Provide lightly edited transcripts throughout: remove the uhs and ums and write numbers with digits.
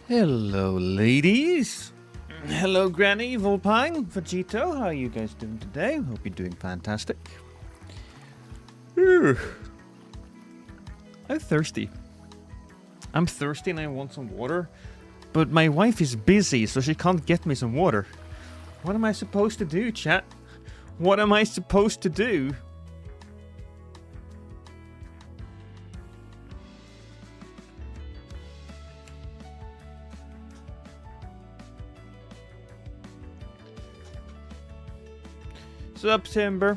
Hello, ladies. Hello, Granny, Volpine, Vegito. How are you guys doing today? Hope you're doing fantastic. I'm thirsty. I'm thirsty and I want some water. But my wife is busy, so she can't get me some water. What am I supposed to do, chat? What am I supposed to do? Sup, Timber?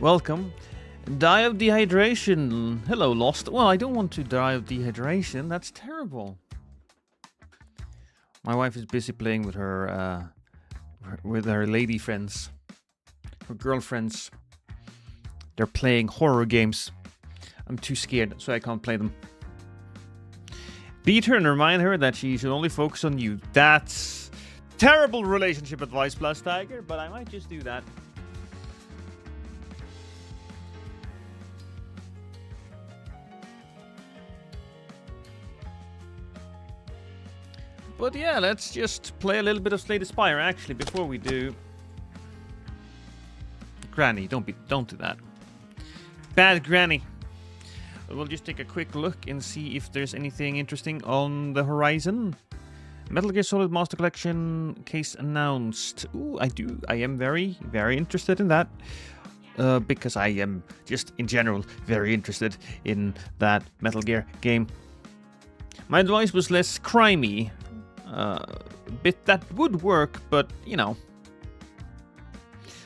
Welcome. Die of dehydration. Hello, Lost. Well, I don't want to die of dehydration. That's terrible. My wife is busy playing with her lady friends, her girlfriends. They're playing horror games. I'm too scared, so I can't play them. Beat her and remind her that she should only focus on you. That's terrible relationship advice, Plus Tiger, but I might just do that. But yeah, let's just play a little bit of Spire actually before we do. Granny, don't do that. Bad Granny. We'll just take a quick look and see if there's anything interesting on the horizon. Metal Gear Solid Master Collection case announced. Ooh, I am very, very interested in that. Because I am just, in general, very interested in that Metal Gear game. My advice was less crimey. Bit that would work, but, you know.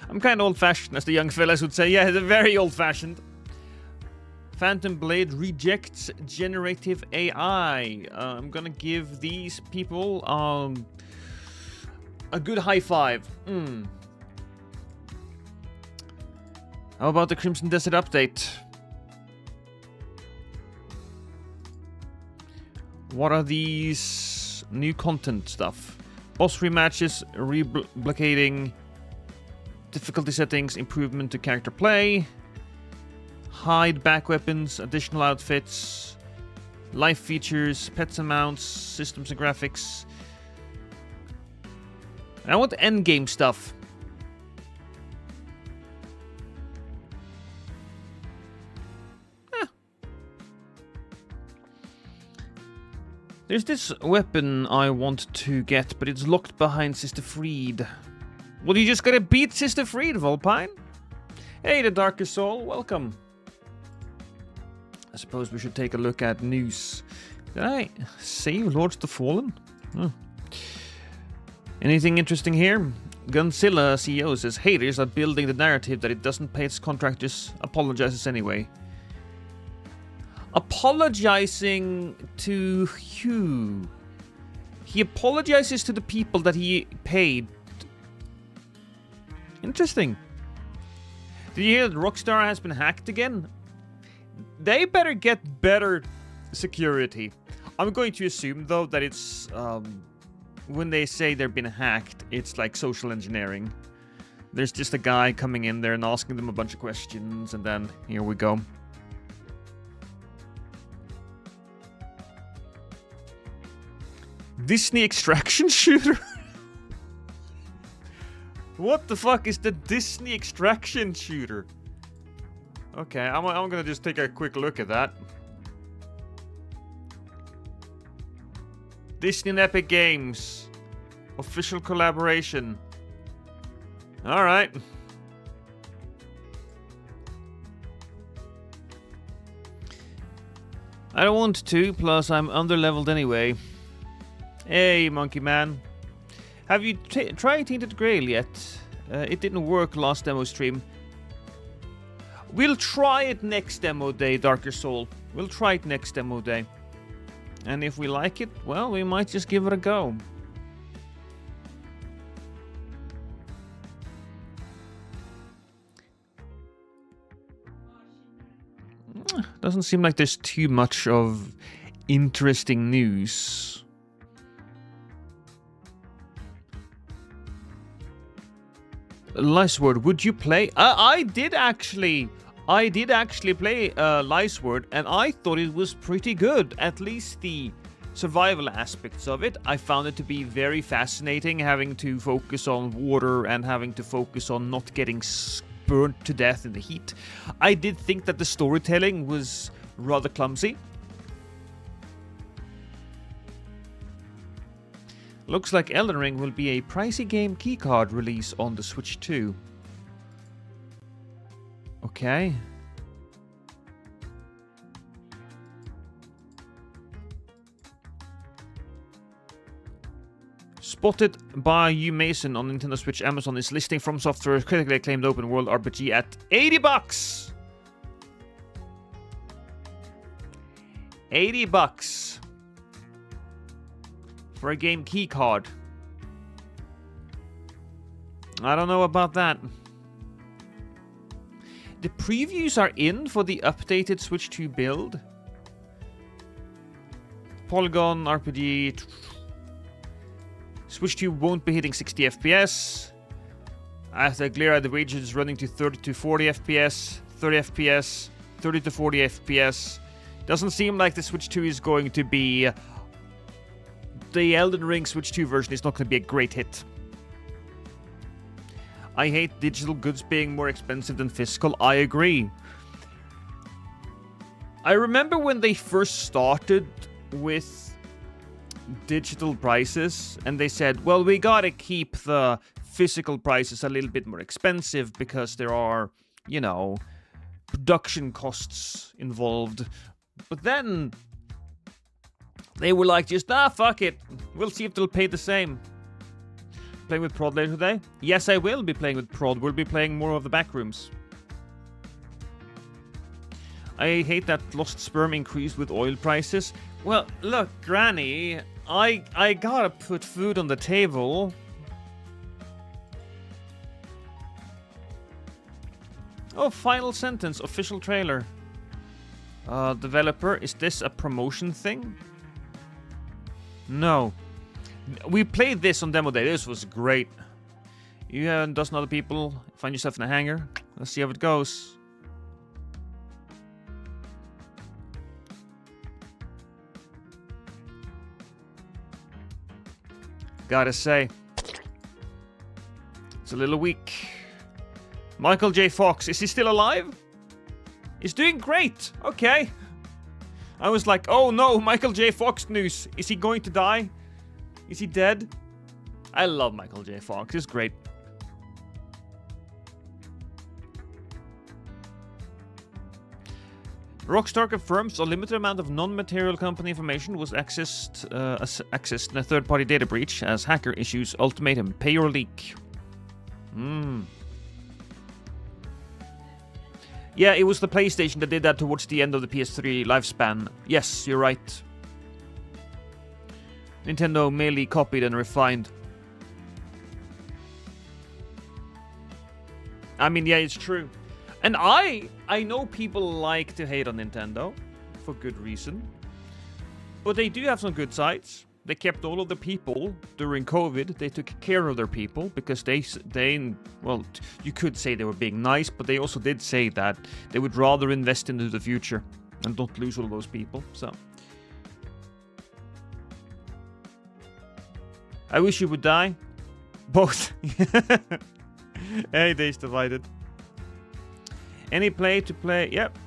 I'm kind of old-fashioned, as the young fellas would say. Yeah, it's very old-fashioned. Phantom Blade rejects generative AI. I'm gonna give these people a good high five. How about the Crimson Desert update? What are these new content stuff? Boss rematches, reblockading, difficulty settings, improvement to character play. Hide back weapons, additional outfits, life features, pets and mounts, systems and graphics. I want endgame stuff. There's this weapon I want to get, but it's locked behind Sister Fried. Well, you just gotta beat Sister Fried, Volpine. Hey, the Darkest Soul, welcome. I suppose we should take a look at news. Did I save Lords of the Fallen? Oh. Anything interesting here? Gunzilla CEO says haters are building the narrative that it doesn't pay its contractors, apologizes anyway. Apologizing to who? He apologizes to the people that he paid. Interesting. Did you hear that Rockstar has been hacked again? They better get better security. I'm going to assume, though, that it's... when they say they've been hacked, it's like social engineering. There's just a guy coming in there and asking them a bunch of questions, and then here we go. Disney extraction shooter? What the fuck is the Disney extraction shooter? Okay, I'm gonna just take a quick look at that. Disney and Epic Games. Official collaboration. Alright. I don't want to, plus I'm underleveled anyway. Hey, Monkey Man. Have you tried Tainted Grail yet? It didn't work last demo stream. We'll try it next demo day, Darker Soul. We'll try it next demo day. And if we like it, well, we might just give it a go. Doesn't seem like there's too much of interesting news. Liceword, would you play? I did actually play Liceword, and I thought it was pretty good. At least the survival aspects of it. I found it to be very fascinating, having to focus on water and having to focus on not getting burnt to death in the heat. I did think that the storytelling was rather clumsy. Looks like Elden Ring will be a pricey game keycard release on the Switch 2. Okay. Spotted by you Mason on Nintendo Switch Amazon is listing From Software's critically acclaimed open world RPG at $80. $80 for a game keycard. I don't know about that. The previews are in for the updated Switch 2 build. Polygon RPG. Switch 2 won't be hitting 60 FPS. As a glare at the region is running to 30 to 40 FPS, 30 FPS, 30 to 40 FPS. Doesn't seem like the Switch 2 is going to be... The Elden Ring Switch 2 version is not going to be a great hit. I hate digital goods being more expensive than physical. I agree. I remember when they first started with digital prices, and they said, well, we gotta keep the physical prices a little bit more expensive because there are, you know, production costs involved. But then they were like, just, fuck it. We'll see if they'll pay the same. Playing with Prod later today? Yes, I will be playing with Prod. We'll be playing more of the Backrooms. I hate that lost sperm increased with oil prices. Well, look, Granny, I gotta put food on the table. Oh, final sentence, official trailer. Developer, is this a promotion thing? No. We played this on demo day. This was great. You and a dozen other people find yourself in a hangar. Let's see how it goes. Gotta say, it's a little weak. Michael J. Fox, is he still alive? He's doing great. Okay. I was like, oh no, Michael J. Fox news. Is he going to die? Is he dead? I love Michael J. Fox. He's great. Rockstar confirms a limited amount of non-material company information was accessed in a third-party data breach as hacker issues ultimatum. Pay or leak. Yeah, it was the PlayStation that did that towards the end of the PS3 lifespan. Yes, you're right. Nintendo merely copied and refined. I mean, yeah, it's true. And I know people like to hate on Nintendo for good reason. But they do have some good sides. They kept all of the people during COVID. They took care of their people because they well, you could say they were being nice, but they also did say that they would rather invest into the future and don't lose all those people. So I wish you would die. Both. Hey, days divided. Any play to play? Yep.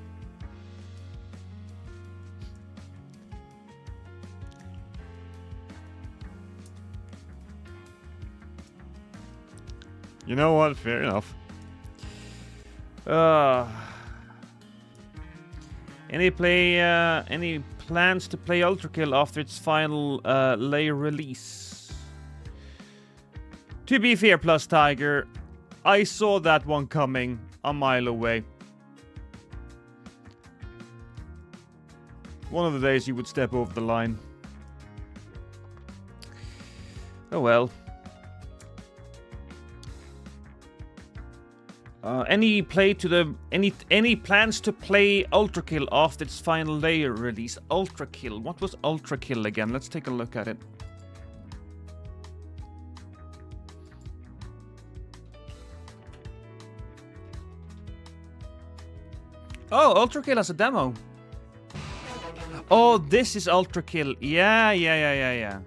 You know what? Fair enough. Any plans to play Ultra Kill after its final layer release? To be fair, Plus Tiger, I saw that one coming a mile away. One of the days you would step over the line. Oh well. Any plans to play Ultra Kill after its final layer release? Ultra Kill. What was Ultra Kill again? Let's take a look at it. Oh, Ultra Kill has a demo. Oh, this is Ultra Kill. Yeah.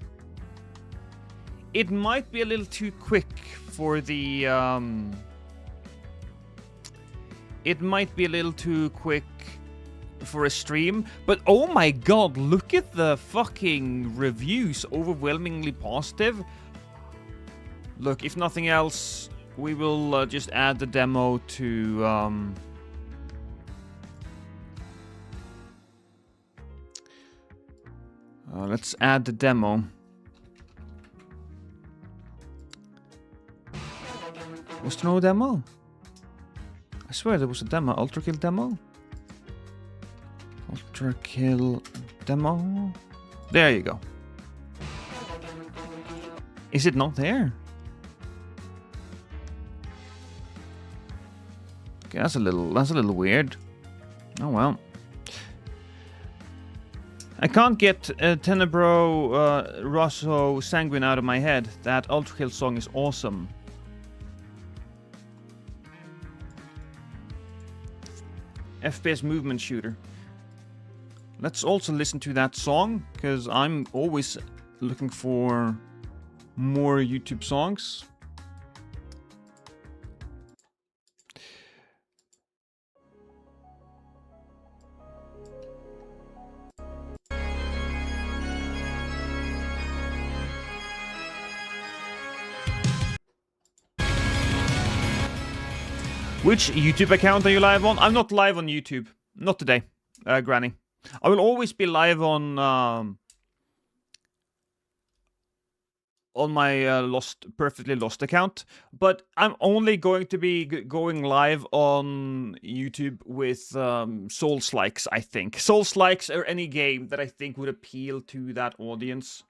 It might be a little too quick for the, It might be a little too quick for a stream, but oh my god, look at the fucking reviews. Overwhelmingly positive. Look, if nothing else, we will just add the demo to, let's add the demo. Was there no demo? I swear there was a demo. Ultra Kill demo? Ultra Kill demo? There you go. Is it not there? Okay, that's a little weird. Oh well. I can't get Tenebro Rosso Sanguine out of my head. That Ultra Kill song is awesome. FPS movement shooter. Let's also listen to that song, because I'm always looking for more YouTube songs. Which YouTube account are you live on? I'm not live on YouTube. Not today, Granny. I will always be live on my perfectly lost account, but I'm only going to be going live on YouTube with Souls-likes, I think. Souls-likes or any game that I think would appeal to that audience.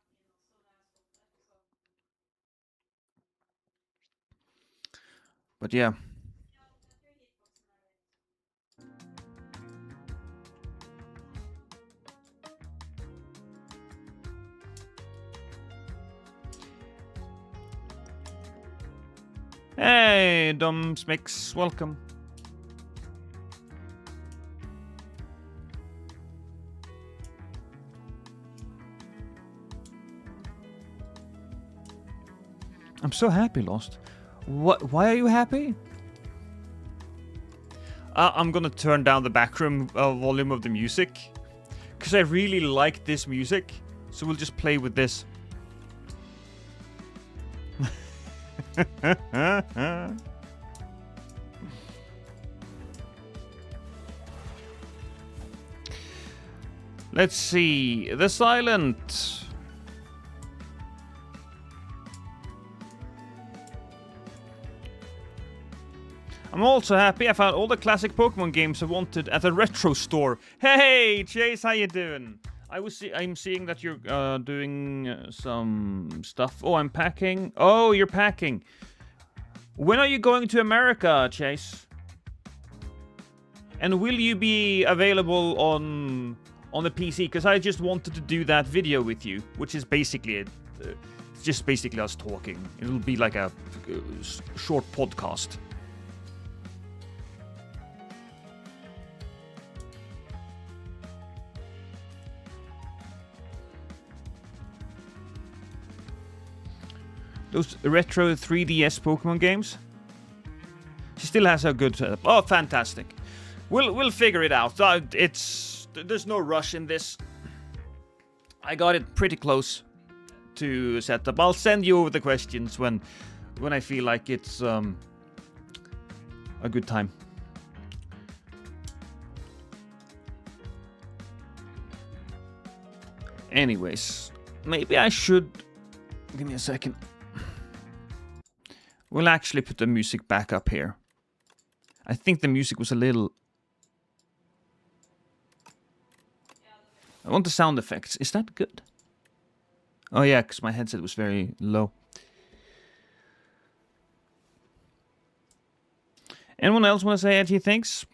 But yeah. Hey, Domsmix, welcome. I'm so happy, Lost. What? Why are you happy? I'm gonna turn down the backroom volume of the music, because I really like this music, so we'll just play with this. Let's see. The Silent. I'm also happy I found all the classic Pokemon games I wanted at a retro store. Hey, Chase, how you doing? I'm seeing that you're doing some stuff. Oh, I'm packing. Oh, you're packing. When are you going to America, Chase? And will you be available on the PC? Because I just wanted to do that video with you, which is basically it. It's just basically us talking. It'll be like a short podcast. Those retro 3DS Pokemon games. She still has a good setup. Oh, fantastic. We'll figure it out. There's no rush in this. I got it pretty close to setup. I'll send you over the questions when I feel like it's a good time. Anyways, maybe I should. Give me a second. We'll actually put the music back up here. I think the music was a little... I want the sound effects. Is that good? Oh yeah, because my headset was very low. Anyone else want to say edgy things?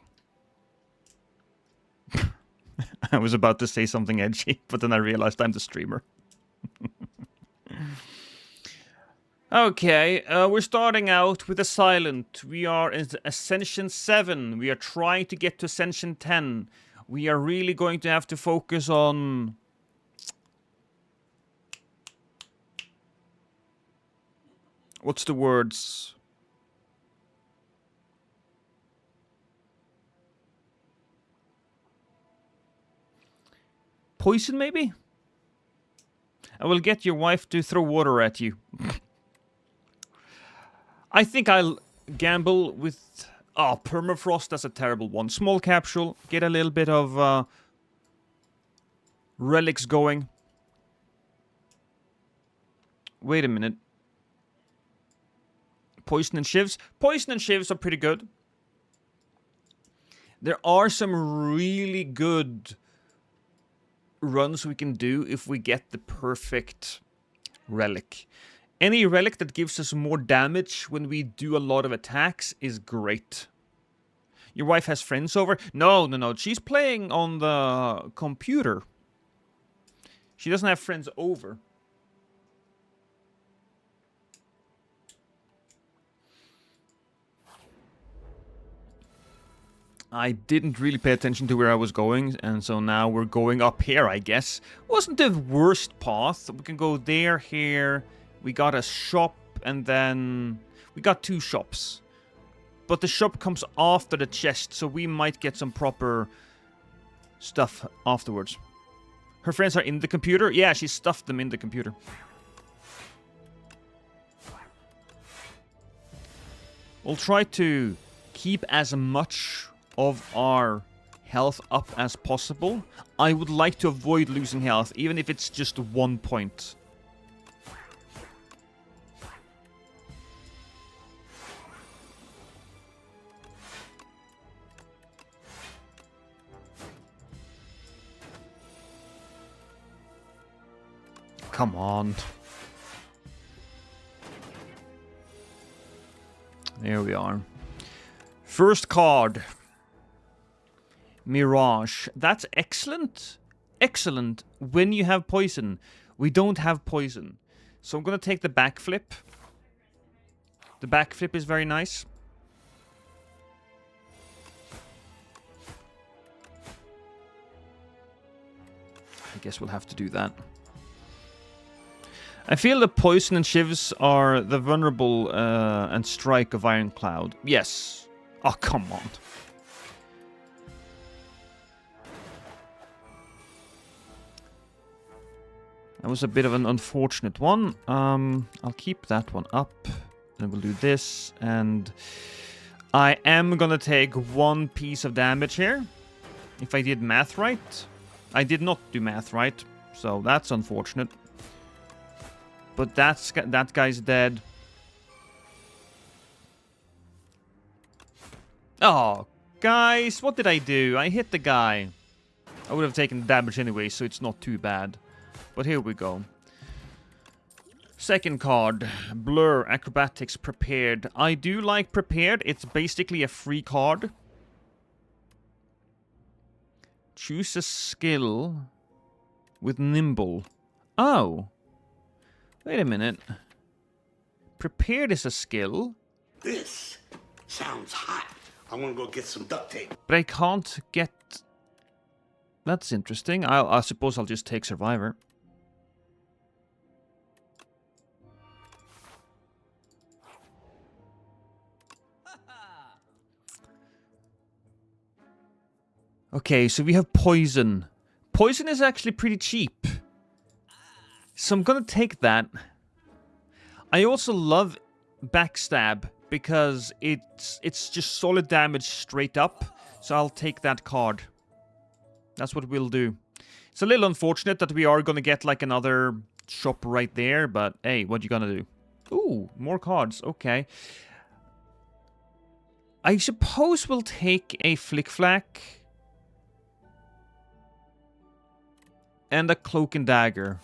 I was about to say something edgy, but then I realized I'm the streamer. Okay, we're starting out with a silent. We are in Ascension 7. We are trying to get to Ascension 10. We are really going to have to focus on... What's the words? Poison, maybe? I will get your wife to throw water at you. I think I'll gamble with... Oh, permafrost, that's a terrible one. Small capsule, get a little bit of relics going. Wait a minute. Poison and shivs? Poison and shivs are pretty good. There are some really good runs we can do if we get the perfect relic. Any relic that gives us more damage when we do a lot of attacks is great. Your wife has friends over? No. She's playing on the computer. She doesn't have friends over. I didn't really pay attention to where I was going, and so now we're going up here, I guess. Wasn't the worst path. We can go there, here. We got a shop, and then... We got 2 shops. But the shop comes after the chest, so we might get some proper stuff afterwards. Her friends are in the computer? Yeah, she stuffed them in the computer. We'll try to keep as much of our health up as possible. I would like to avoid losing health, even if it's just 1 point. Come on. There we are. First card. Mirage. That's excellent. Excellent when you have poison. We don't have poison. So I'm going to take the backflip. The backflip is very nice. I guess we'll have to do that. I feel the poison and shivs are the vulnerable and strike of Ironcloud. Yes. Oh, come on. That was a bit of an unfortunate one. I'll keep that one up. And we'll do this. And I am gonna take 1 piece of damage here. If I did math right. I did not do math right. So that's unfortunate. But that guy's dead. Oh, guys, what did I do? I hit the guy. I would have taken damage anyway, so it's not too bad. But here we go. Second card. Blur, Acrobatics, Prepared. I do like Prepared. It's basically a free card. Choose a skill with Nimble. Oh. Wait a minute. Prepared is a skill. This sounds hot. I want to go get some duct tape. But I can't get... That's interesting. I suppose I'll just take Survivor. Okay, so we have Poison. Poison is actually pretty cheap. So I'm gonna take that. I also love Backstab because it's just solid damage straight up. So I'll take that card. That's what we'll do. It's a little unfortunate that we are gonna get like another shop right there, but hey, what you gonna do? Ooh, more cards. Okay. I suppose we'll take a Flick-Flack and a Cloak and Dagger.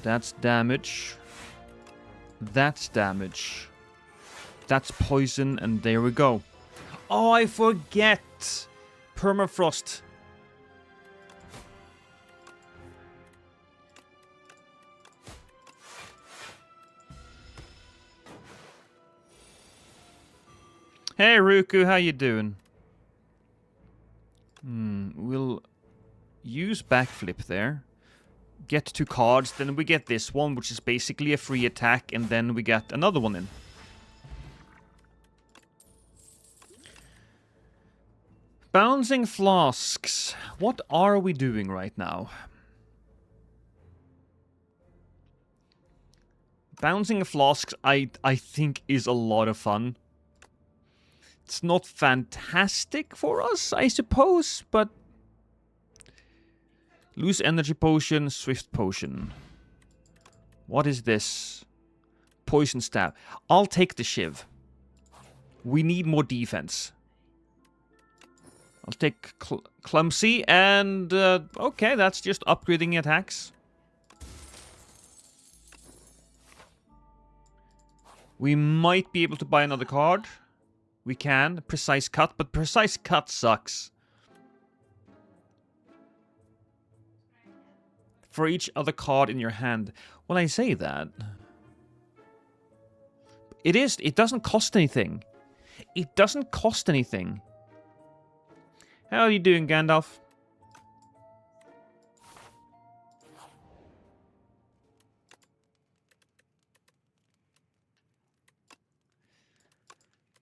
That's damage. That's damage. That's poison, and there we go. Oh, I forget. Permafrost. Hey, Ruku, how you doing? We'll use backflip there. Get 2 cards, then we get this one, which is basically a free attack, and then we get another one in. Bouncing flasks. What are we doing right now? Bouncing flasks, I think, is a lot of fun. It's not fantastic for us, I suppose, but... Loose energy potion, swift potion. What is this? Poison stab. I'll take the shiv. We need more defense. I'll take clumsy and... okay, that's just upgrading attacks. We might be able to buy another card. We can. Precise cut, but precise cut sucks. For each other card in your hand. When I say that... It doesn't cost anything. It doesn't cost anything. How are you doing, Gandalf?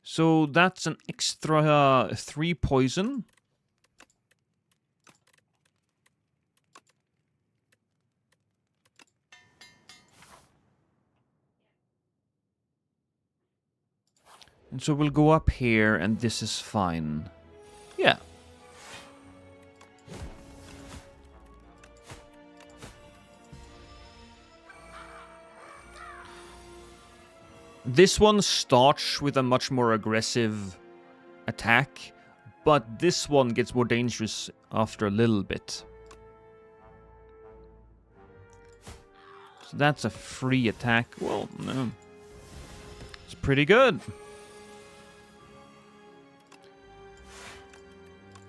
So that's an extra 3 poison. And so we'll go up here, and this is fine. Yeah. This one starts with a much more aggressive attack, but this one gets more dangerous after a little bit. So that's a free attack. Well, no. It's pretty good.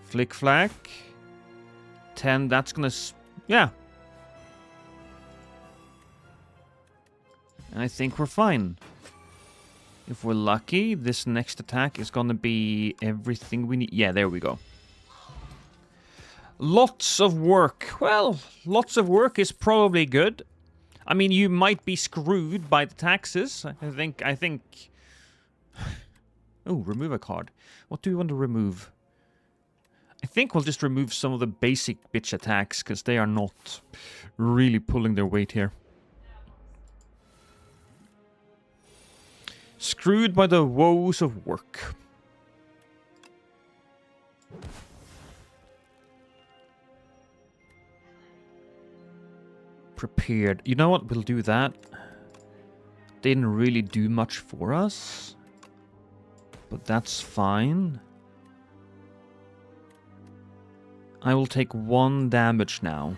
Flick flack. 10, that's gonna... yeah. And I think we're fine. If we're lucky, this next attack is gonna be everything we need. Yeah, there we go. Lots of work. Well, lots of work is probably good. I mean, you might be screwed by the taxes. I think... oh, remove a card. What do we want to remove? I think we'll just remove some of the basic bitch attacks, because they are not really pulling their weight here. Screwed by the woes of work. Prepared. You know what? We'll do that. Didn't really do much for us. But that's fine. I will take 1 damage now.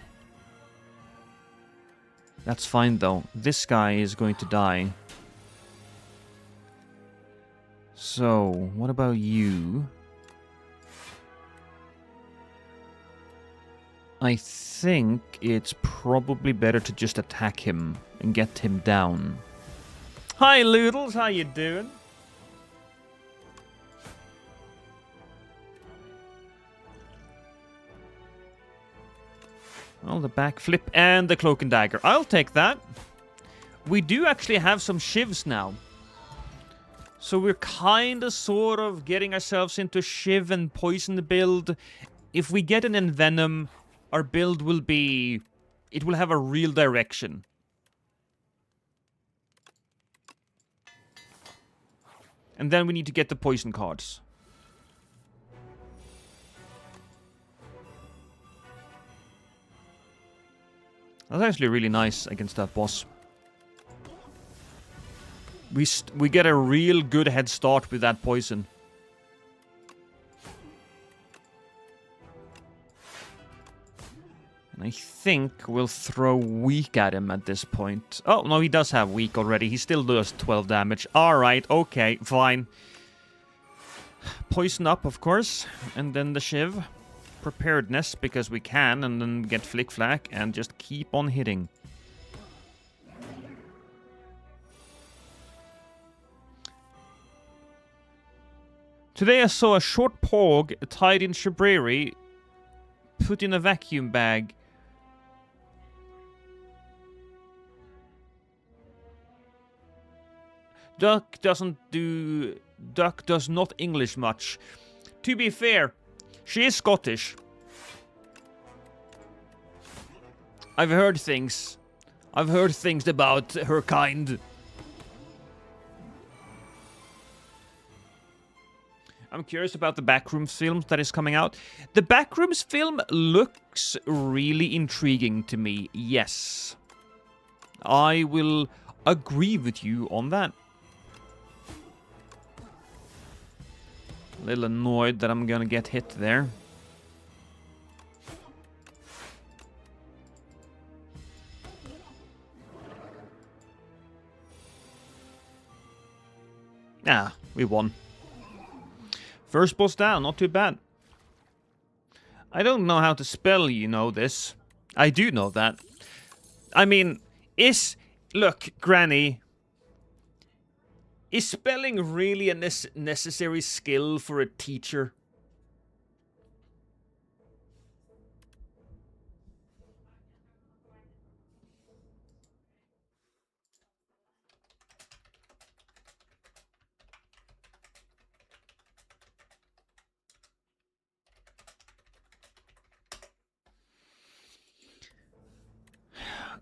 That's fine though. This guy is going to die. So, what about you? I think it's probably better to just attack him and get him down. Hi Loodles, how you doing? Well, the backflip and the cloak and dagger. I'll take that. We do actually have some shivs now. So we're kind of sort of getting ourselves into shiv and poison build. If we get an envenom, our build will be... it will have a real direction. And then we need to get the poison cards. That's actually really nice against that boss. We get a real good head start with that poison. And I think we'll throw weak at him at this point. Oh, no, he does have weak already. He still does 12 damage. Alright, okay, fine. poison up, of course, and then the shiv. Preparedness, because we can, and then get flick flack and just keep on hitting. Today I saw a short pog tied in shabriri, put in a vacuum bag. Duck does not English much. To be fair, she is Scottish. I've heard things. I've heard things about her kind. I'm curious about the Backrooms film that is coming out. The Backrooms film looks really intriguing to me, yes. I will agree with you on that. A little annoyed that I'm gonna get hit there. Ah, we won. First boss down, not too bad. I don't know how to spell, you know this. I do know that. I mean, look, Granny. Is spelling really a necessary skill for a teacher?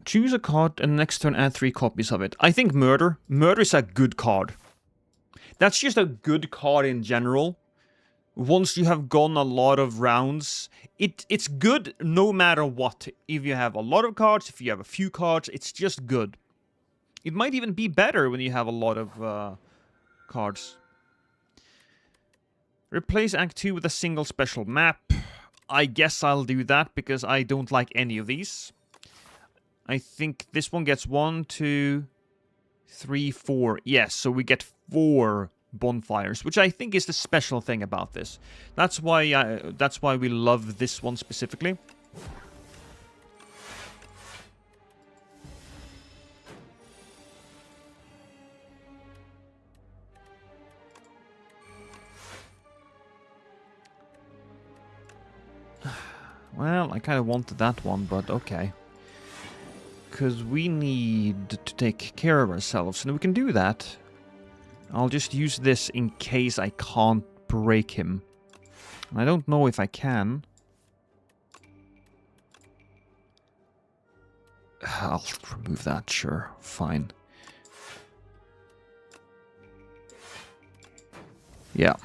Choose a card and next turn add 3 copies of it. I think Murder. Murder is a good card. That's just a good card in general. Once you have gone a lot of rounds, it's good no matter what. If you have a lot of cards, if you have a few cards, it's just good. It might even be better when you have a lot of cards. Replace Act 2 with a single special map. I guess I'll do that because I don't like any of these. I think this one gets 1, 2, 3, 4. Yes, so we get 4 bonfires, which I think is the special thing about this. That's why we love this one specifically. Well, I kind of wanted that one, but okay. Because we need to take care of ourselves, and we can do that. I'll just use this in case I can't break him. I don't know if I can. I'll remove that, sure, fine. Yeah.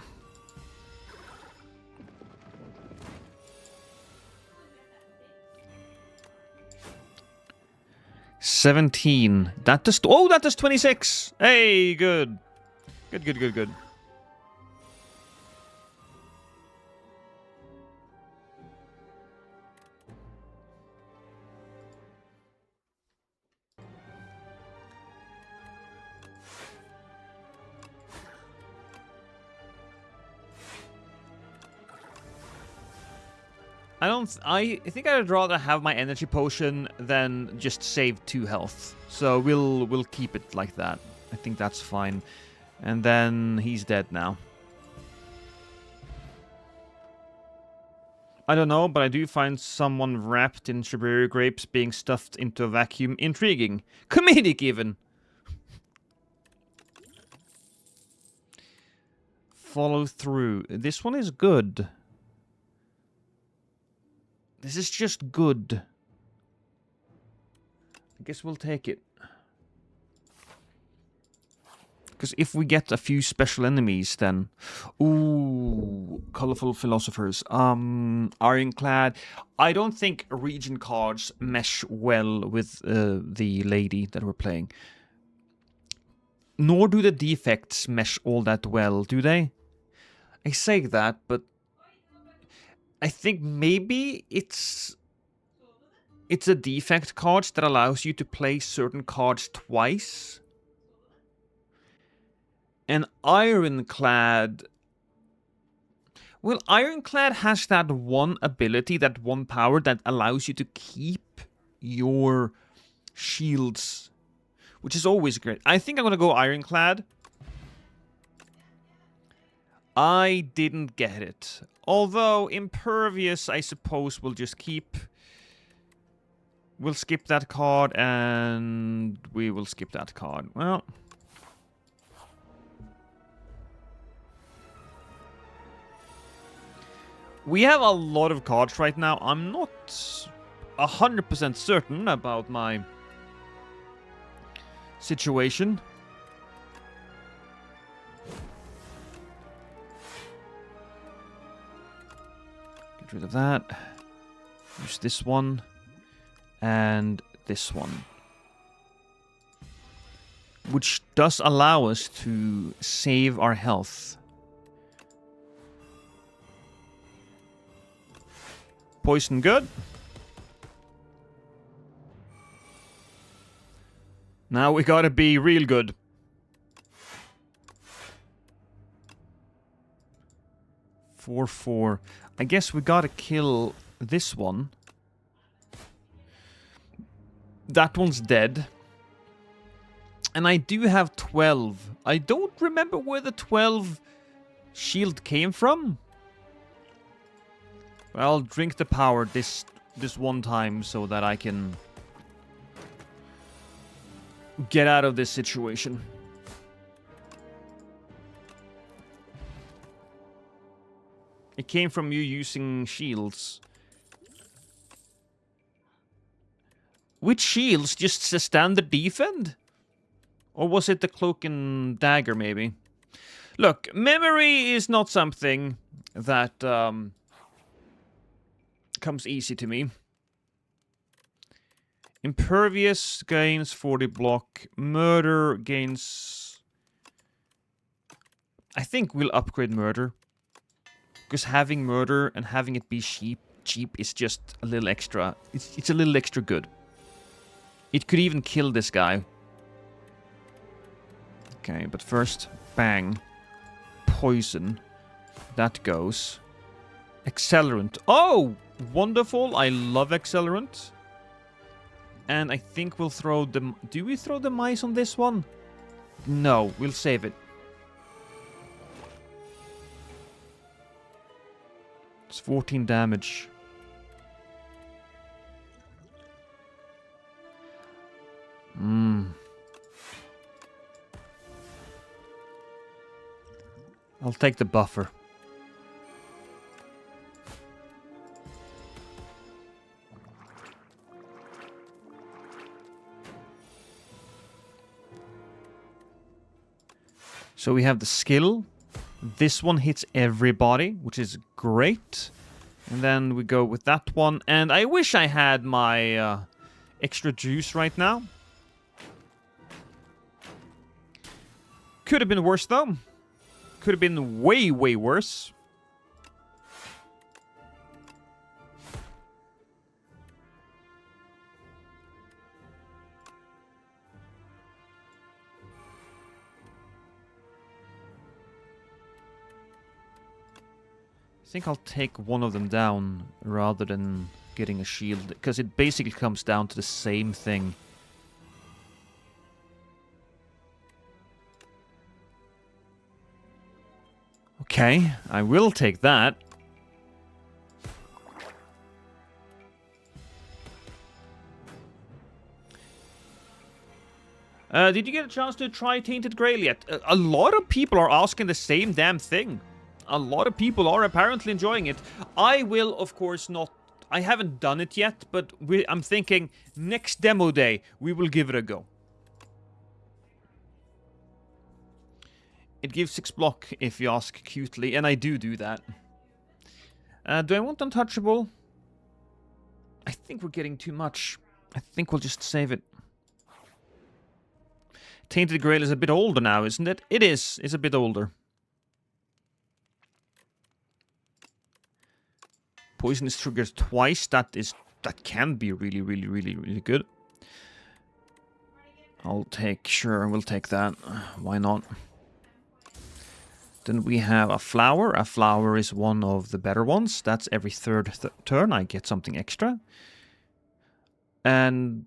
$17. That does... Oh, that does 26! Hey, good. Good. I think I'd rather have my energy potion than just save 2 health. So we'll keep it like that. I think that's fine. And then he's dead now. I don't know, but I do find someone wrapped in strawberry grapes being stuffed into a vacuum intriguing. Comedic even. Follow through. This one is good. This is just good. I guess we'll take it. Because if we get a few special enemies, then... Ooh, colorful philosophers. Ironclad. I don't think region cards mesh well with the lady that we're playing. Nor do the defects mesh all that well, do they? I say that, but... I think maybe it's a defect card that allows you to play certain cards twice. And Ironclad Well, Ironclad has that one ability, that one power that allows you to keep your shields, which is always great. I think I'm going to go Ironclad. I didn't get it. Although Impervious, I suppose, we'll just keep. We'll skip that card, and we will skip that card. Well, we have a lot of cards right now. I'm not 100% certain about my situation. Get rid of that. Use this one. And this one. Which does allow us to save our health. Poison good. Now we gotta be real good. Four. I guess we gotta kill this one. That one's dead. And I do have 12. I don't remember where the 12 shield came from. But I'll drink the power this one time so that I can get out of this situation. It came from you using shields. Which shields? Just the standard defend? Or was it the cloak and dagger, maybe? Look, memory is not something that comes easy to me. Impervious gains 40 block. Murder gains... I think we'll upgrade murder. Because having murder and having it be cheap is just a little extra. It's a little extra good. It could even kill this guy. Okay, but first, bang. Poison. That goes. Accelerant. Oh! Wonderful. I love Accelerant. And I think we'll throw the... Do we throw the mice on this one? No, we'll save it. It's 14 damage. I'll take the buffer. So we have the skill. This one hits everybody, which is great. And then we go with that one. And I wish I had my extra juice right now. Could have been worse, though. Could have been way, way worse. I think I'll take one of them down rather than getting a shield, because it basically comes down to the same thing. Okay, I will take that. Did you get a chance to try Tainted Grail yet? A lot of people are asking the same damn thing. A lot of people are apparently enjoying it. I will, of course, not... I haven't done it yet, but I'm thinking next demo day, we will give it a go. It gives 6 block, if you ask cutely, and I do that. Do I want Untouchable? I think we're getting too much. I think we'll just save it. Tainted Grail is a bit older now, isn't it? It is. It's a bit older. Poison is triggered twice. That can be really, really, really, really good. We'll take that. Why not? Then we have a flower. A flower is one of the better ones. That's every third turn I get something extra. And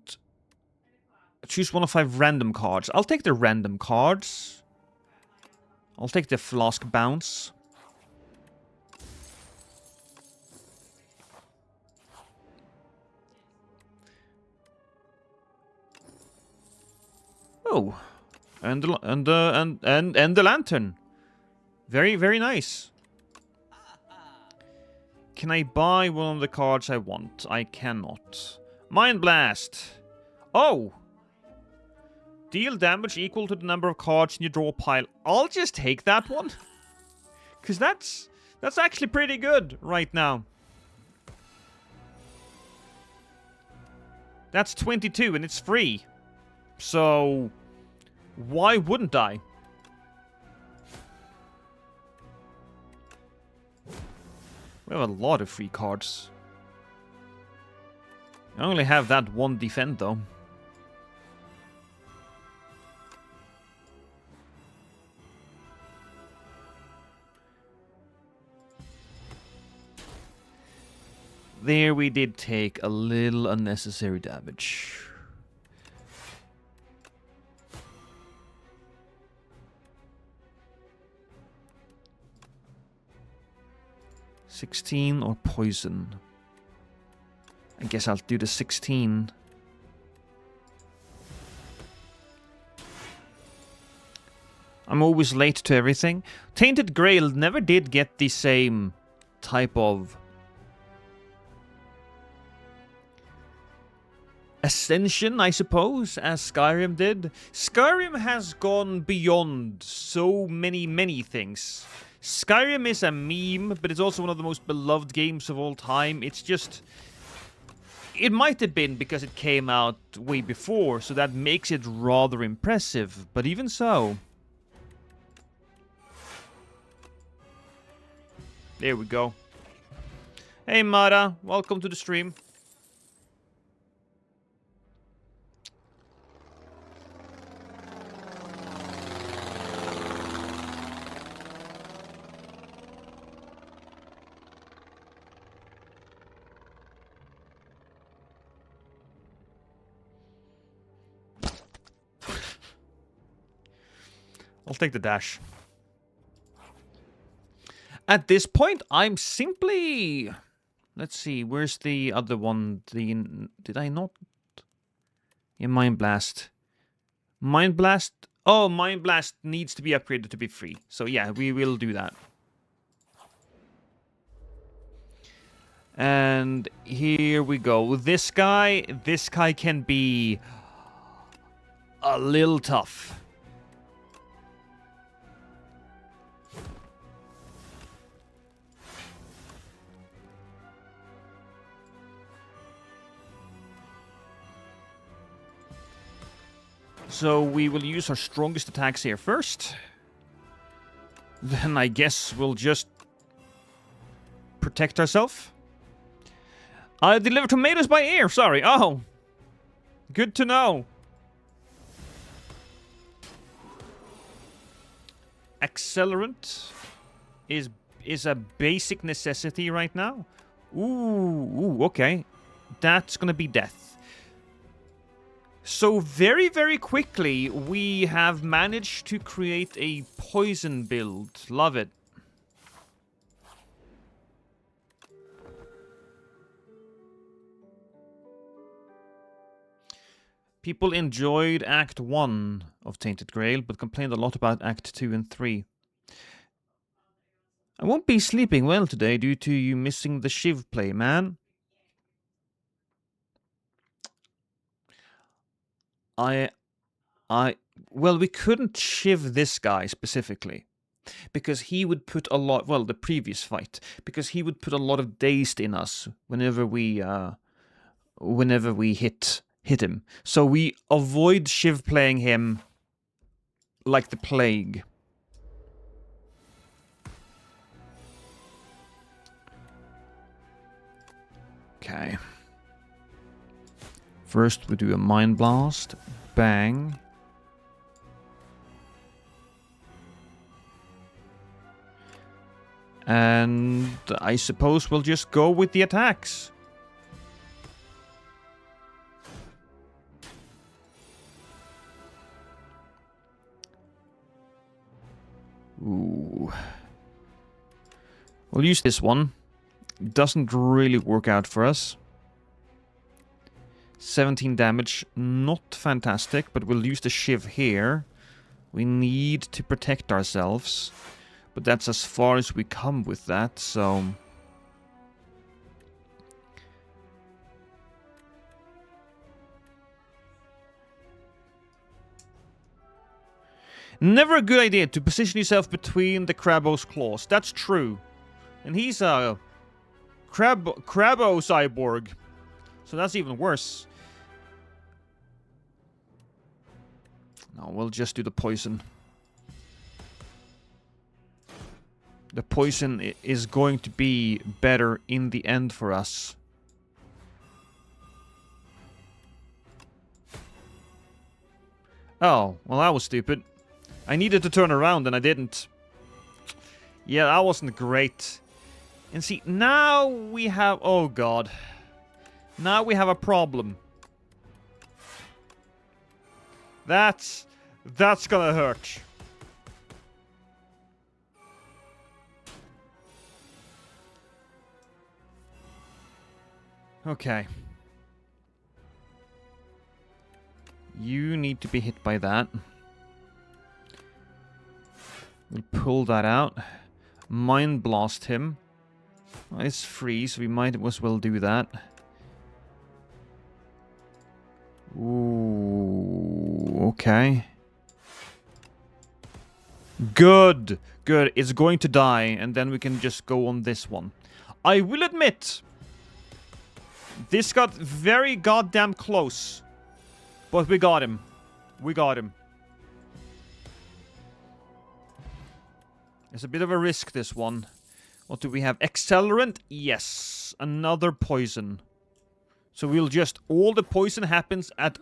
choose one of 5 random cards. I'll take the random cards. I'll take the flask bounce. Oh, and the lantern. Very, very nice. Can I buy one of the cards I want? I cannot. Mind Blast. Oh. Deal damage equal to the number of cards in your draw pile. I'll just take that one. Because that's actually pretty good right now. That's 22 and it's free. So, why wouldn't I? We have a lot of free cards. I only have that one defend though. There we did take a little unnecessary damage. $16 or poison? I guess I'll do the 16. I'm always late to everything. Tainted Grail never did get the same type of ascension, I suppose, as Skyrim did. Skyrim has gone beyond so many things. Skyrim is a meme, but it's also one of the most beloved games of all time. It's just... It might have been because it came out way before, so that makes it rather impressive. But even so... There we go. Hey Mara, welcome to the stream. I'll take the dash. At this point, I'm simply... Let's see, where's the other one? Did I not... Yeah, Mind Blast. Mind Blast... Oh, Mind Blast needs to be upgraded to be free. So yeah, we will do that. And here we go. This guy can be a little tough. So we will use our strongest attacks here first. Then I guess we'll just protect ourselves. I deliver tomatoes by air, sorry. Oh. Good to know. Accelerant is a basic necessity right now. Ooh, okay. That's gonna be death. So very, very quickly, we have managed to create a poison build. Love it. People enjoyed Act 1 of Tainted Grail, but complained a lot about Act 2 and 3. I won't be sleeping well today due to you missing the Shiv play, man. Well, we couldn't shiv this guy specifically because he would put a lot, well, the previous fight, because he would put a lot of dazed in us whenever we hit him. So we avoid shiv playing him like the plague. Okay. First, we do a Mind Blast. Bang. And I suppose we'll just go with the attacks. Ooh. We'll use this one. Doesn't really work out for us. 17 damage, not fantastic, but we'll use the shiv here. We need to protect ourselves, but that's as far as we come with that, so... Never a good idea to position yourself between the Crabbo's claws. That's true. And he's a Crabbo cyborg. So that's even worse. No, we'll just do the poison. The poison is going to be better in the end for us. Oh, well that was stupid. I needed to turn around and I didn't. Yeah, that wasn't great. And see, now we have... Oh god. Now we have a problem. That's gonna hurt. Okay. You need to be hit by that. We'll pull that out. Mind Blast him. Well, it's free, so we might as well do that. Ooh, okay. Good. Good. It's going to die, and then we can just go on this one. I will admit, this got very goddamn close. But we got him. We got him. It's a bit of a risk, this one. What do we have? Accelerant? Yes. Another poison. So we'll just... All the poison happens at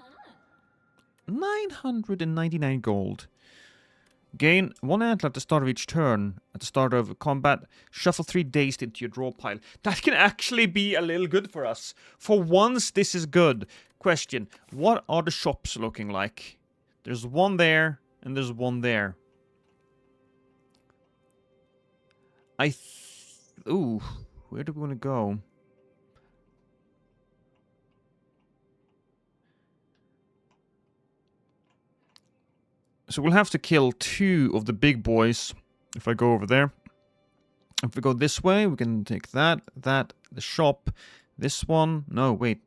999 gold. Gain 1 antler at the start of each turn. At the start of combat, shuffle 3 dazed into your draw pile. That can actually be a little good for us. For once, this is good. Question. What are the shops looking like? There's one there, and there's one there. Ooh, where do we want to go? So we'll have to kill 2 of the big boys if I go over there. If we go this way, we can take that, the shop, this one. No, wait.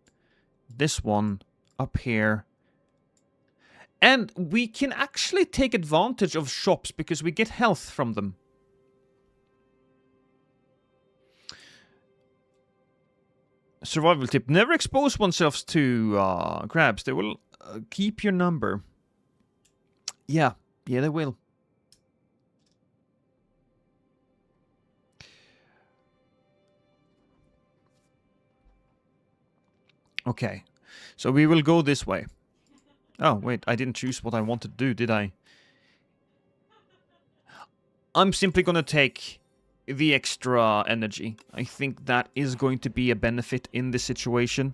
This one up here. And we can actually take advantage of shops because we get health from them. Survival tip. Never expose oneself to crabs. They will keep your number. Yeah. Yeah, they will. Okay. So we will go this way. Oh, wait. I didn't choose what I wanted to do, did I? I'm simply going to take the extra energy. I think that is going to be a benefit in this situation.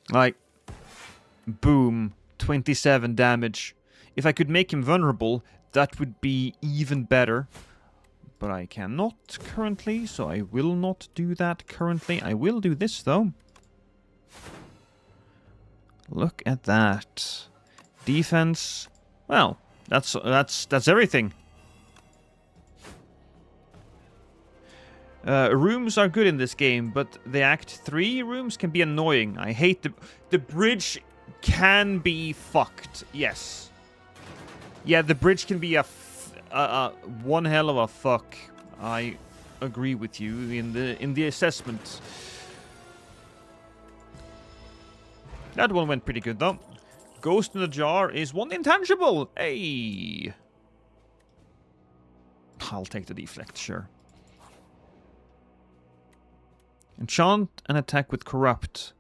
Like, boom, 27 damage. If I could make him vulnerable, that would be even better. But I cannot currently, so I will not do that currently. I will do this, though. Look at that. Defense. Well, that's everything. Rooms are good in this game, but the Act 3 rooms can be annoying. I hate the bridge can be fucked. Yes. Yeah, the bridge can be one hell of a fuck. I agree with you in the assessment. That one went pretty good though. Ghost in the jar is one intangible. Hey. I'll take the deflect, sure. Enchant and attack with corrupt.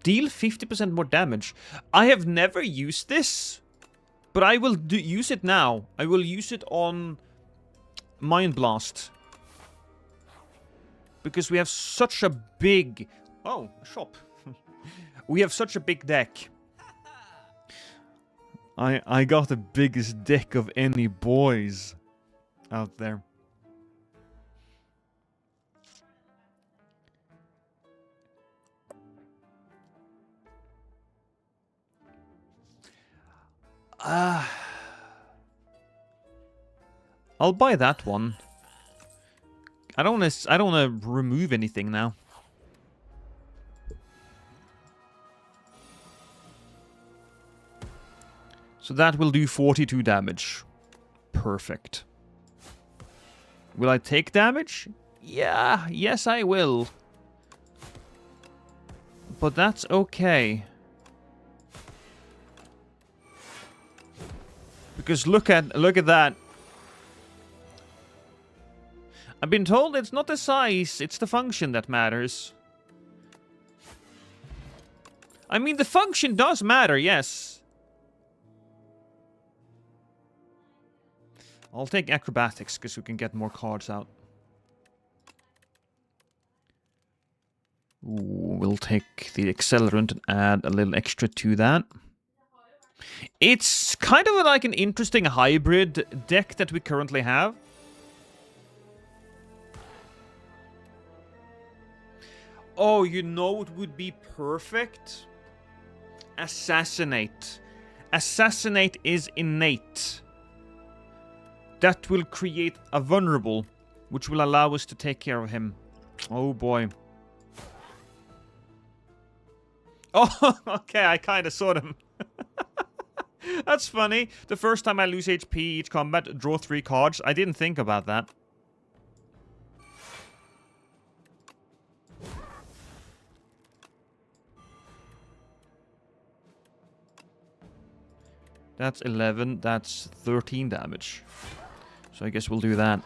Deal 50% more damage. I have never used this. But I will use it now. I will use it on Mind Blast. Because we have such a big... Oh, a shop. We have such a big deck. I got the biggest deck of any boys out there. I'll buy that one. I don't want to remove anything now. So that will do 42 damage. Perfect. Will I take damage? Yeah, yes I will. But that's okay. Because look at that. I've been told it's not the size, it's the function that matters. I mean, the function does matter, yes. I'll take acrobatics, because we can get more cards out. Ooh, we'll take the accelerant and add a little extra to that. It's kind of like an interesting hybrid deck that we currently have. Oh, you know what would be perfect? Assassinate. Assassinate is innate. That will create a vulnerable, which will allow us to take care of him. Oh boy. Oh, okay, I kind of saw them. That's funny. The first time I lose HP each combat, draw 3 cards. I didn't think about that. That's 11, that's 13 damage. So I guess we'll do that.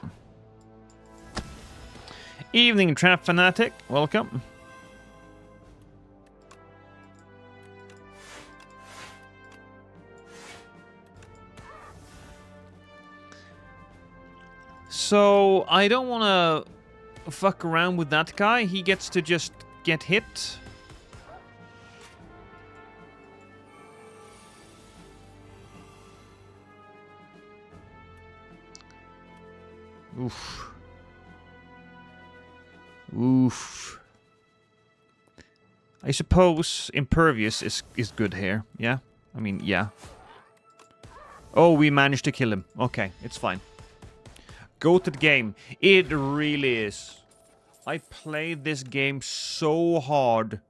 Evening, Trap Fanatic. Welcome. So, I don't want to fuck around with that guy. He gets to just get hit. Oof. Oof. I suppose Impervious is good here, yeah? I mean, yeah. Oh, we managed to kill him. Okay, it's fine. Go to the game. It really is. I played this game so hard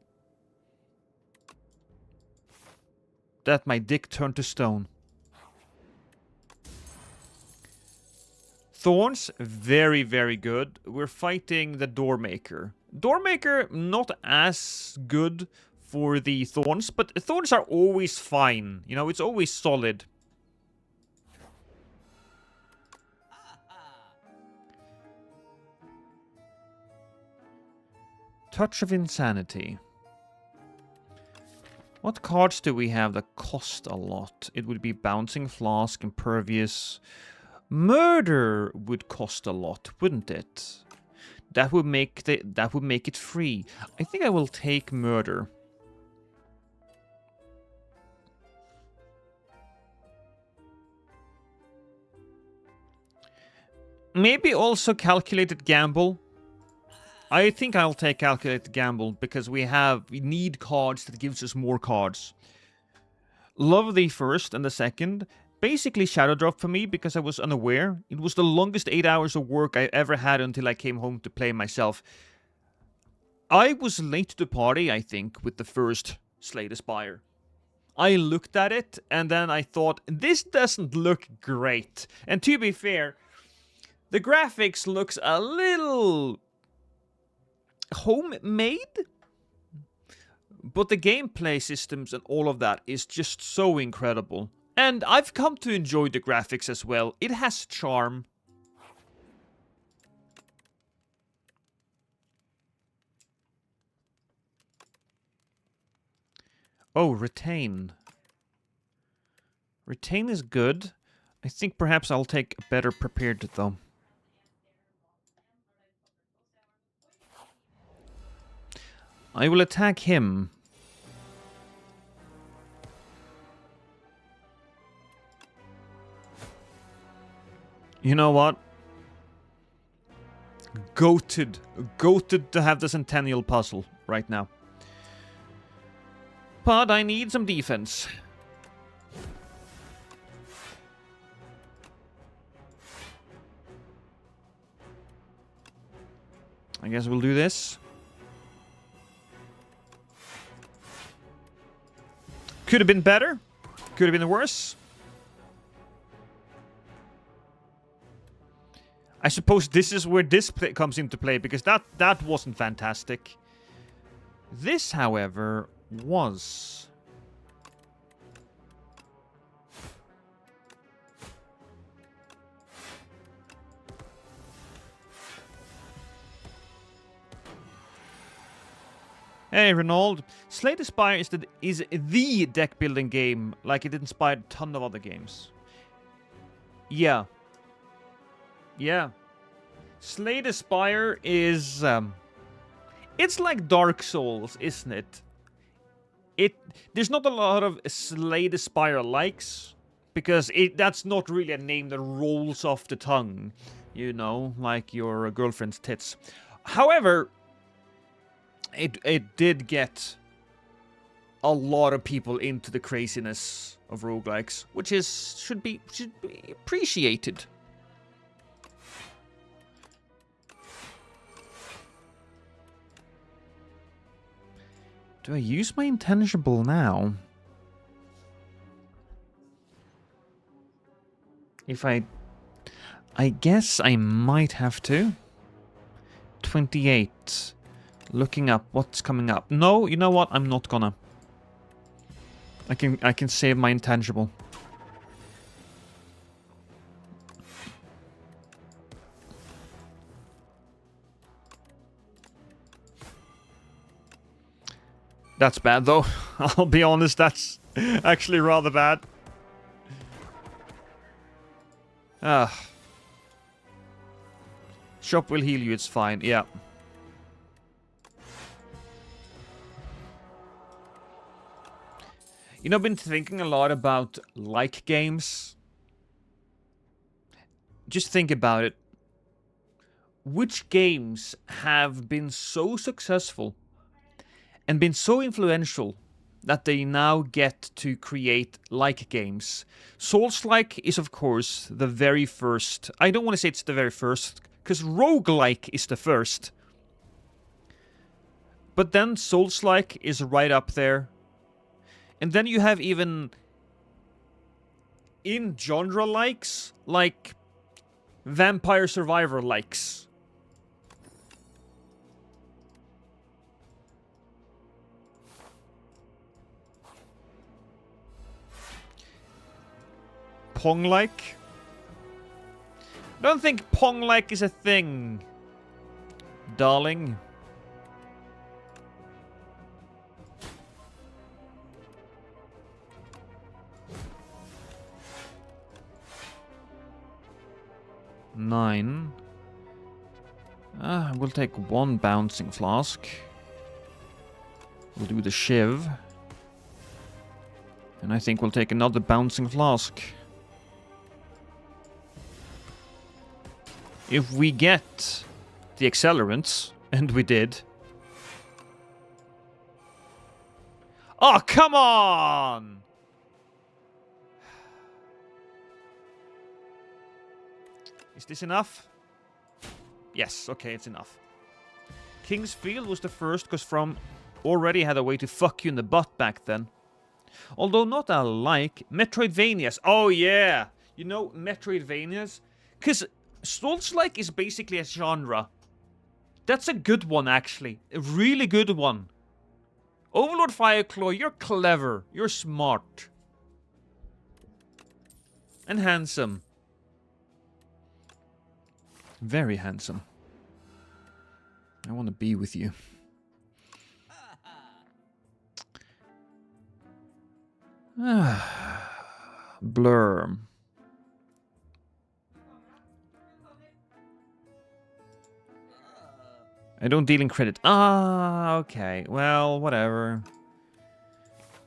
that my dick turned to stone. Thorns, very, very good. We're fighting the Doormaker. Doormaker, not as good for the Thorns, but Thorns are always fine. You know, it's always solid. Touch of Insanity. What cards do we have that cost a lot? It would be Bouncing Flask, Impervious. Murder would cost a lot, wouldn't it? That would make it free. I think I will take Murder. Maybe also Calculated Gamble. I think I'll take Calculated Gamble because we need cards that gives us more cards. Love the first and the second. Basically Shadow Drop for me because I was unaware. It was the longest 8 hours of work I ever had until I came home to play myself. I was late to the party, I think, with the first Slay the Spire. I looked at it and then I thought, this doesn't look great. And to be fair, the graphics looks a little homemade, but the gameplay systems and all of that is just so incredible. And I've come to enjoy the graphics as well. It has charm. Oh, retain. Retain is good. I think perhaps I'll take a better prepared though. I will attack him. You know what? Goated to have the Centennial puzzle right now. But I need some defense. I guess we'll do this. Could have been better. Could have been worse. I suppose this is where this comes into play, because that wasn't fantastic. This, however, was. Hey, Renaud. Slay the Spire is the deck building game, like it inspired a ton of other games. Yeah. Yeah. Slay the Spire is it's like Dark Souls, isn't it? There's not a lot of Slay the Spire likes, because that's not really a name that rolls off the tongue, you know, like your girlfriend's tits. However, it did get a lot of people into the craziness of roguelikes, which should be appreciated. Do I use my intangible now? I guess I might have to. 28. Looking up what's coming up. No, you know what? I'm not gonna. I can save my intangible. That's bad though. I'll be honest, that's actually rather bad. Shop will heal you, it's fine, yeah. You know, I've been thinking a lot about like games. Just think about it. Which games have been so successful and been so influential that they now get to create like games? Souls-like is, of course, the very first. I don't want to say it's the very first, because roguelike is the first. But then Souls-like is right up there. And then you have even in genre likes, like Vampire Survivor likes. Pong-like? I don't think Pong-like is a thing, darling. Nine. We'll take one bouncing flask. We'll do the shiv. And I think we'll take another bouncing flask. If we get the accelerants, and we did. Oh, come on! Is this enough? Yes, okay, it's enough. King's Field was the first, because From already had a way to fuck you in the butt back then. Although not alike. Metroidvanias. Oh, yeah! You know, Metroidvanias? Because Souls-like is basically a genre. That's a good one, actually. A really good one. Overlord Fireclaw, you're clever. You're smart. And handsome. Very handsome. I want to be with you. Blur. I don't deal in credit. Ah, okay. Well, whatever.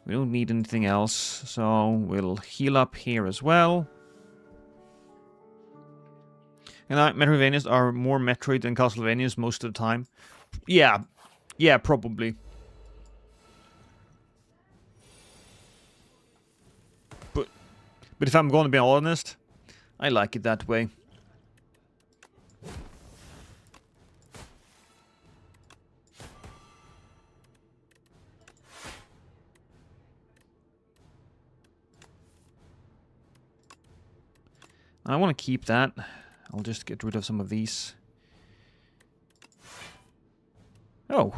We don't need anything else, so we'll heal up here as well. And Metroidvanias are more Metroid than Castlevanias most of the time. Yeah. Yeah, probably. But if I'm going to be honest, I like it that way. I want to keep that. I'll just get rid of some of these. Oh.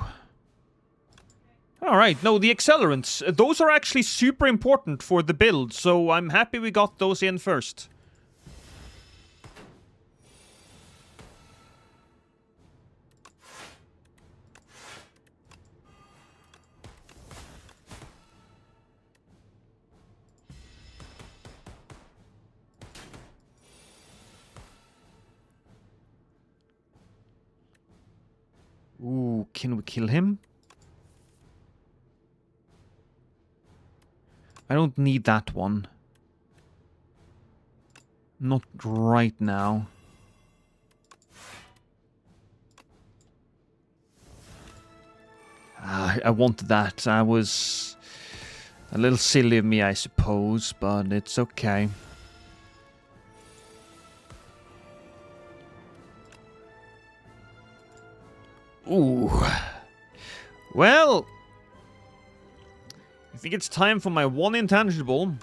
Alright, no, the accelerants. Those are actually super important for the build, so I'm happy we got those in first. Ooh, can we kill him? I don't need that one. Not right now. I wanted that. I was a little silly of me, I suppose, but it's okay. Ooh. Well, I think it's time for my one intangible.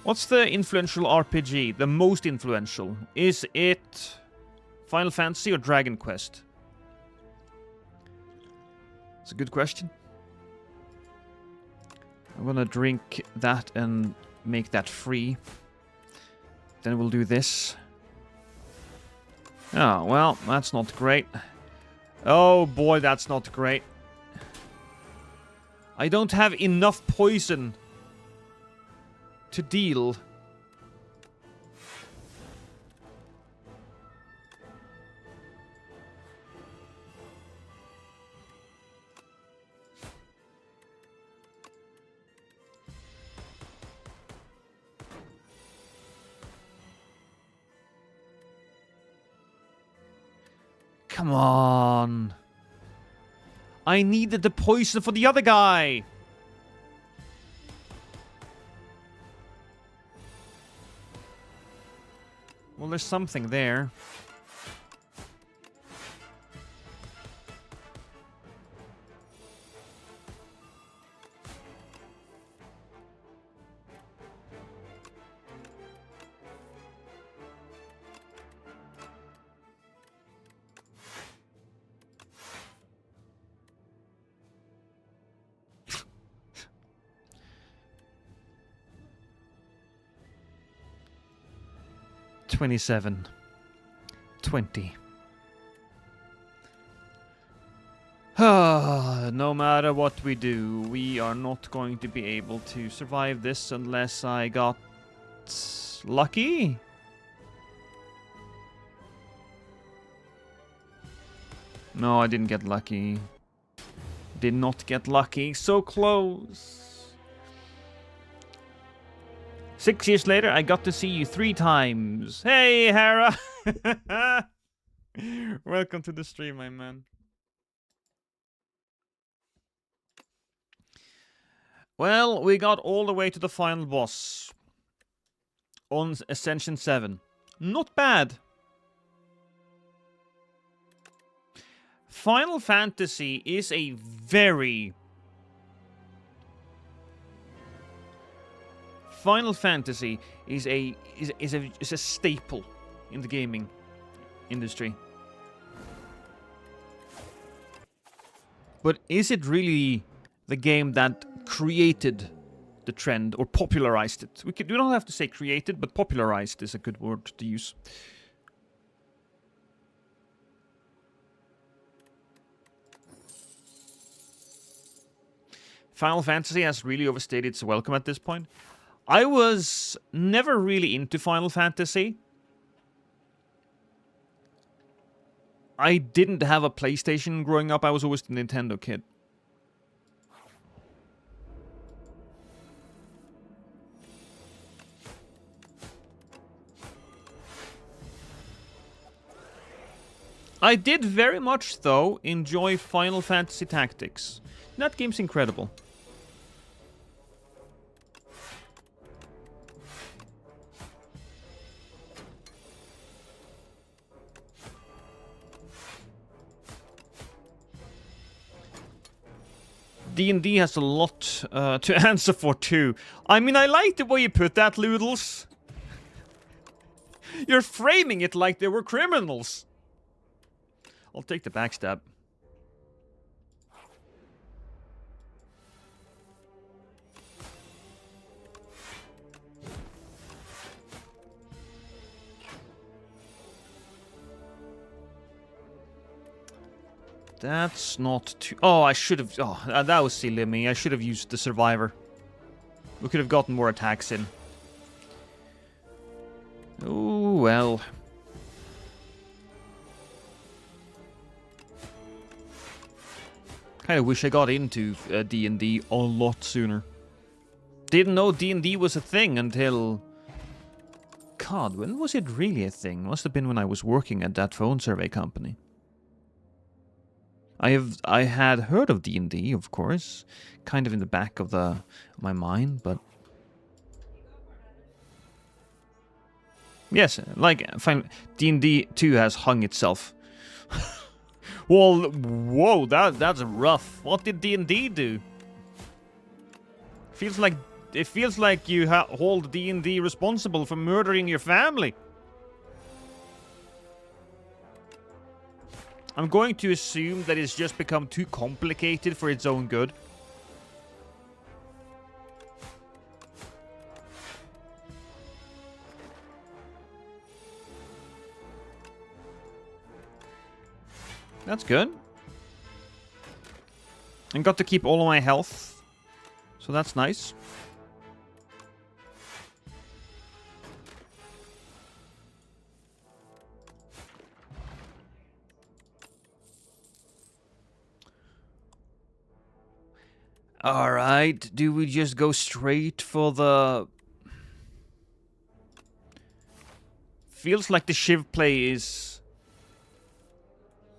What's the influential RPG? The most influential? Is it Final Fantasy or Dragon Quest? It's a good question. I'm gonna drink that and make that free. Then we'll do this. Oh, well, that's not great. Oh boy, that's not great. I don't have enough poison to deal. Come on. I needed the poison for the other guy. Well, there's something there. $27. $20. No matter what we do, we are not going to be able to survive this unless I got lucky. No, I didn't get lucky. Did not get lucky. So close. 6 years later, I got to see you 3 times. Hey, Hera! Welcome to the stream, my man. Well, we got all the way to the final boss. On Ascension 7. Not bad. Final Fantasy is a very... Final Fantasy is a staple in the gaming industry. But is it really the game that created the trend or popularized it? We don't have to say created, but popularized is a good word to use. Final Fantasy has really overstayed its welcome at this point. I was never really into Final Fantasy. I didn't have a PlayStation growing up. I was always the Nintendo kid. I did very much, though, enjoy Final Fantasy Tactics. That game's incredible. D&D has a lot to answer for, too. I mean, I like the way you put that, Loodles. You're framing it like they were criminals. I'll take the backstab. That's not too... Oh, I should have... Oh, that was silly of me. I should have used the Survivor. We could have gotten more attacks in. Oh, well. Kind of wish I got into D&D a lot sooner. Didn't know D&D was a thing until... God, when was it really a thing? Must have been when I was working at that phone survey company. I had heard of D&D, of course, kind of in the back of my mind, but yes, like D&D 2 has hung itself. Well, whoa, that's rough. What did D&D do? It feels like you hold D&D responsible for murdering your family. I'm going to assume that it's just become too complicated for its own good. That's good. And got to keep all of my health. So that's nice. Alright, do we just go straight for the... Feels like the Shiv play is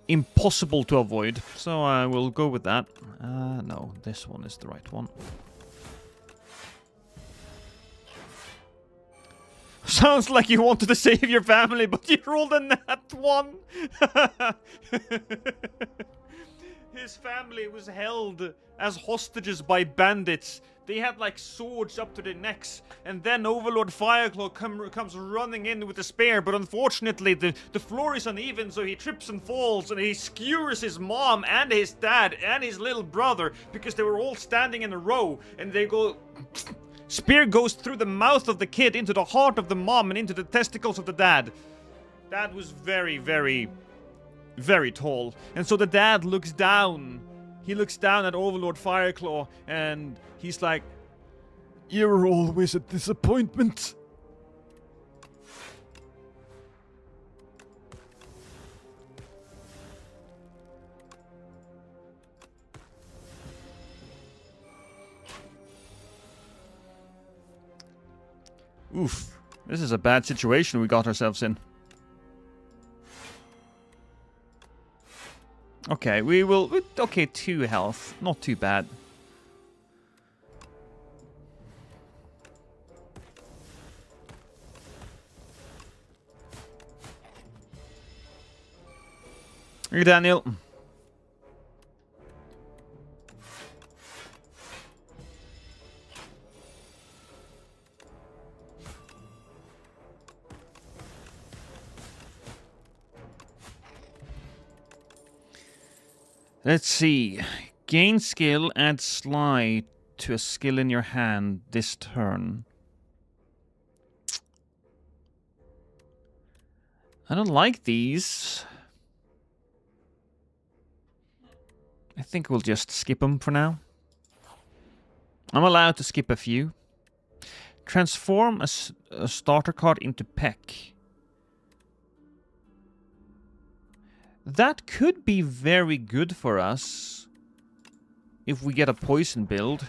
impossible to avoid, so I will go with that. No, this one is the right one. Sounds like you wanted to save your family, but you rolled a nat 1! His family was held as hostages by bandits. They had like swords up to their necks, and then Overlord Fireclaw comes running in with a spear, but unfortunately the floor is uneven, so he trips and falls, and he skewers his mom and his dad and his little brother because they were all standing in a row, and they go... Spear goes through the mouth of the kid into the heart of the mom and into the testicles of the dad. That was very, very... very tall. And so the dad looks down. He looks down at Overlord Fireclaw, and he's like, "You're always a disappointment." Oof. This is a bad situation we got ourselves in. Okay, we will... Okay, 2 health. Not too bad. Here, Daniel. Let's see. Gain skill, add slide to a skill in your hand this turn. I don't like these. I think we'll just skip them for now. I'm allowed to skip a few. Transform a starter card into Peck. That could be very good for us if we get a poison build.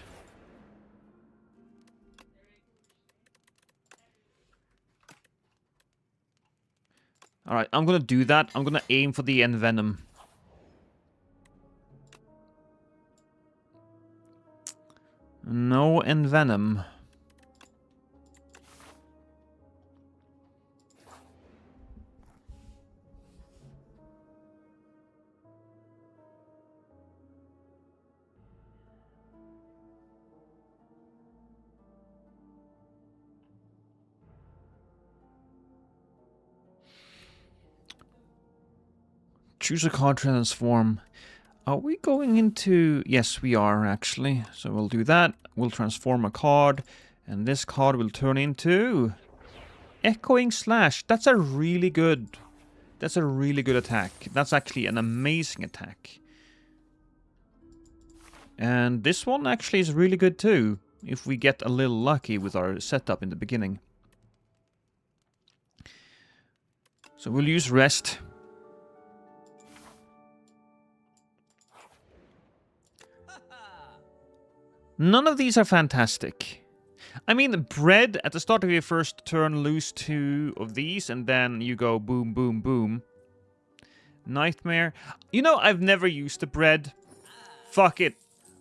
Alright, I'm gonna do that. I'm gonna aim for the Envenom. No Envenom. Choose a card, transform. Are we going into... Yes, we are, actually. So we'll do that. We'll transform a card. And this card will turn into... Echoing Slash. That's a really good... That's a really good attack. That's actually an amazing attack. And this one actually is really good too. If we get a little lucky with our setup in the beginning. So we'll use Rest. None of these are fantastic. I mean, Bread, at the start of your first turn, lose 2 of these, and then you go boom, boom, boom. Nightmare. You know, I've never used the Bread. Fuck it.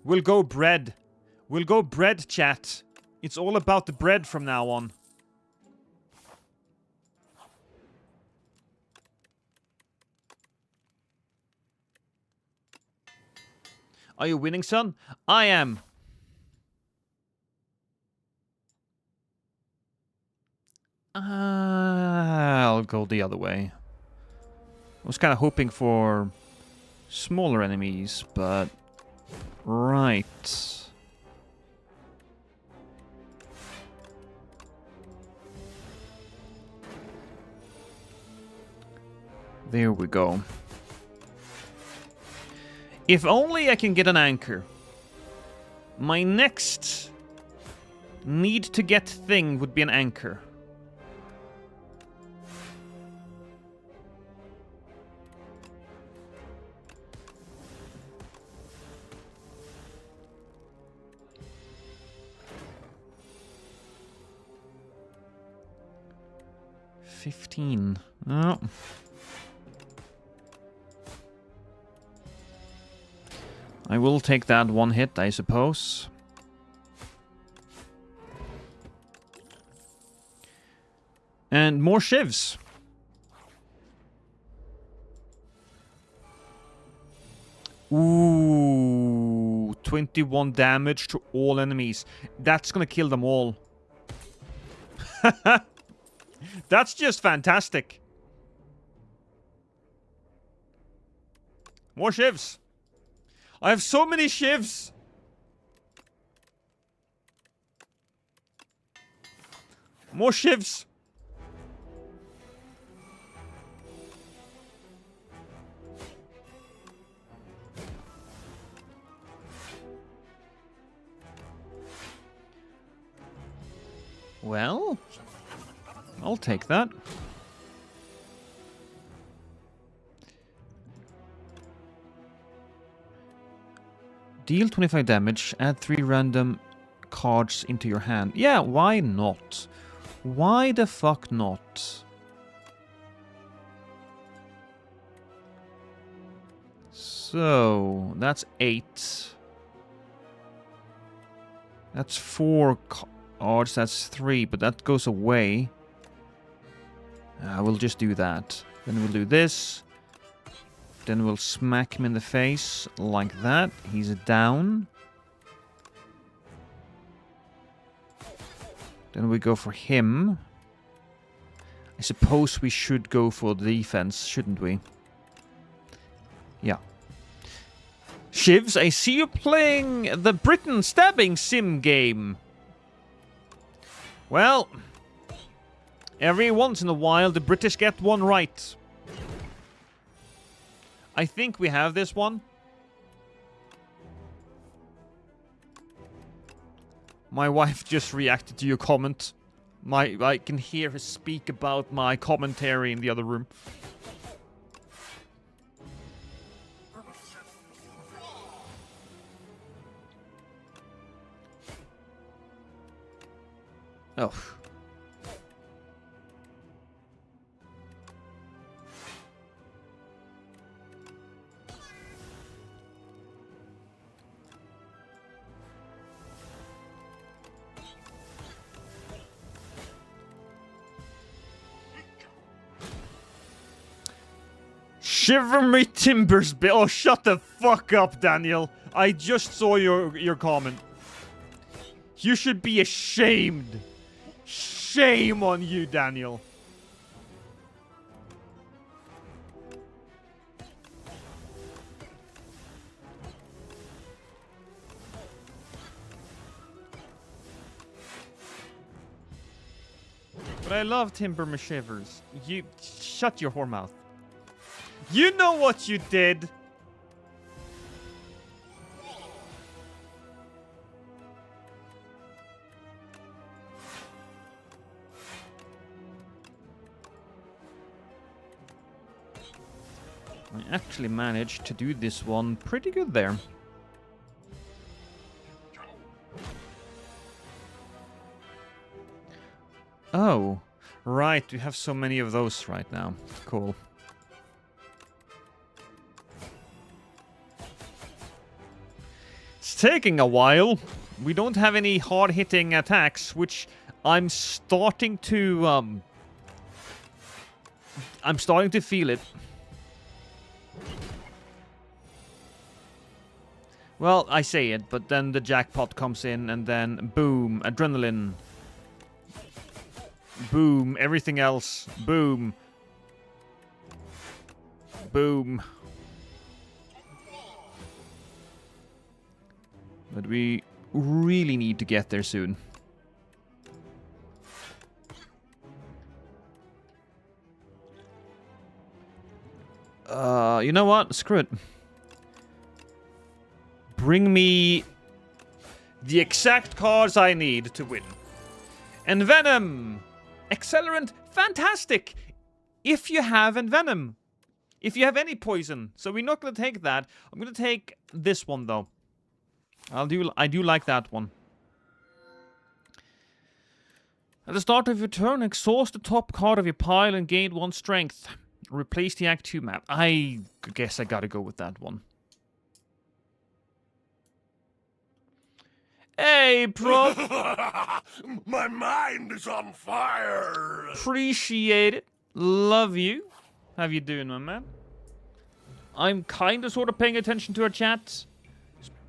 We'll go Bread. We'll go Bread, chat. It's all about the bread from now on. Are you winning, son? I am. I'll go the other way. I was kind of hoping for smaller enemies, but... Right. There we go. If only I can get an anchor. My next need to get thing would be an anchor. Oh. I will take that one hit, I suppose. And more shivs. Ooh, 21 damage to all enemies. That's gonna kill them all. That's just fantastic. More shivs. I have so many shivs. More shivs. Well, I'll take that. Deal 25 damage, add 3 random cards into your hand. Yeah, why not? Why the fuck not? So, that's 8. That's 4 cards, that's 3, but that goes away. We'll just do that. Then we'll do this. Then we'll smack him in the face like that. He's down. Then we go for him. I suppose we should go for the defense, shouldn't we? Yeah. Shivs, I see you playing the Britain stabbing sim game. Well, every once in a while the British get one right. I think we have this one. My wife just reacted to your comment. I can hear her speak about my commentary in the other room. Oh. Shiver me timbers, oh, shut the fuck up, Daniel. I just saw your comment. You should be ashamed. Shame on you, Daniel. But I love timber shivers. You shut your whore mouth. You know what you did. I actually managed to do this one pretty good there. Oh, right. We have so many of those right now. Cool. It's taking a while. We don't have any hard-hitting attacks, which I'm starting to feel it. Well, I say it, but then the jackpot comes in, and then boom, adrenaline. Boom, everything else. Boom. Boom. But we really need to get there soon. You know what? Screw it. Bring me the exact cards I need to win. Envenom! Accelerant, fantastic! If you have Envenom. If you have any poison. So we're not going to take that. I'm going to take this one, though. I do like that one. At the start of your turn, exhaust the top card of your pile and gain 1 strength. Replace the Act 2 map. I guess I gotta go with that one. Hey, bro! My mind is on fire! Appreciate it. Love you. How you doing, my man? I'm kinda sorta paying attention to our chat.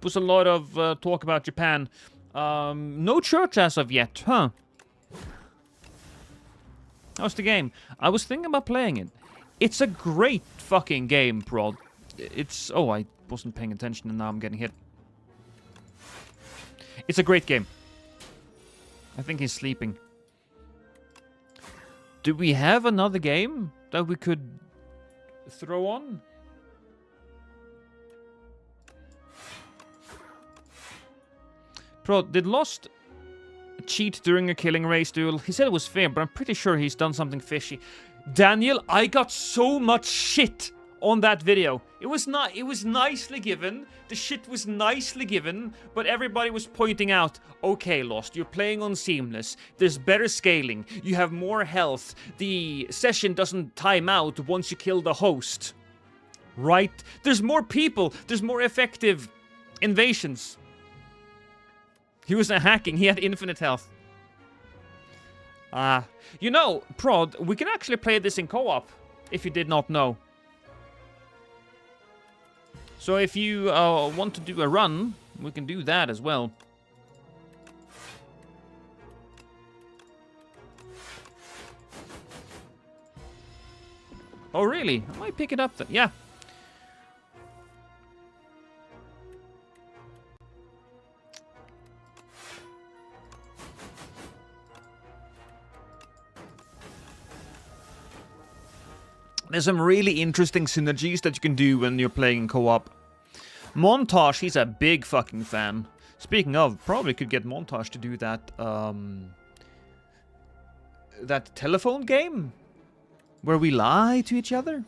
Was a lot of talk about Japan. No church as of yet, huh? How's the game? I was thinking about playing it. It's a great fucking game, Prod. It's... Oh, I wasn't paying attention and now I'm getting hit. It's a great game. I think he's sleeping. Do we have another game that we could throw on? Prod, did Lost cheat during a killing race duel? He said it was fair, but I'm pretty sure he's done something fishy. Daniel, I got so much shit on that video. It was nicely given. The shit was nicely given, but everybody was pointing out, okay, Lost, you're playing on Seamless. There's better scaling. You have more health. The session doesn't time out once you kill the host. Right? There's more people. There's more effective invasions. He wasn't hacking. He had infinite health. You know, Prod, we can actually play this in co-op, if you did not know. So if you want to do a run, we can do that as well. Oh, really? I might pick it up then. Yeah. There's some really interesting synergies that you can do when you're playing co-op. Montage, he's a big fucking fan. Speaking of, probably could get Montage to do that, that telephone game where we lie to each other.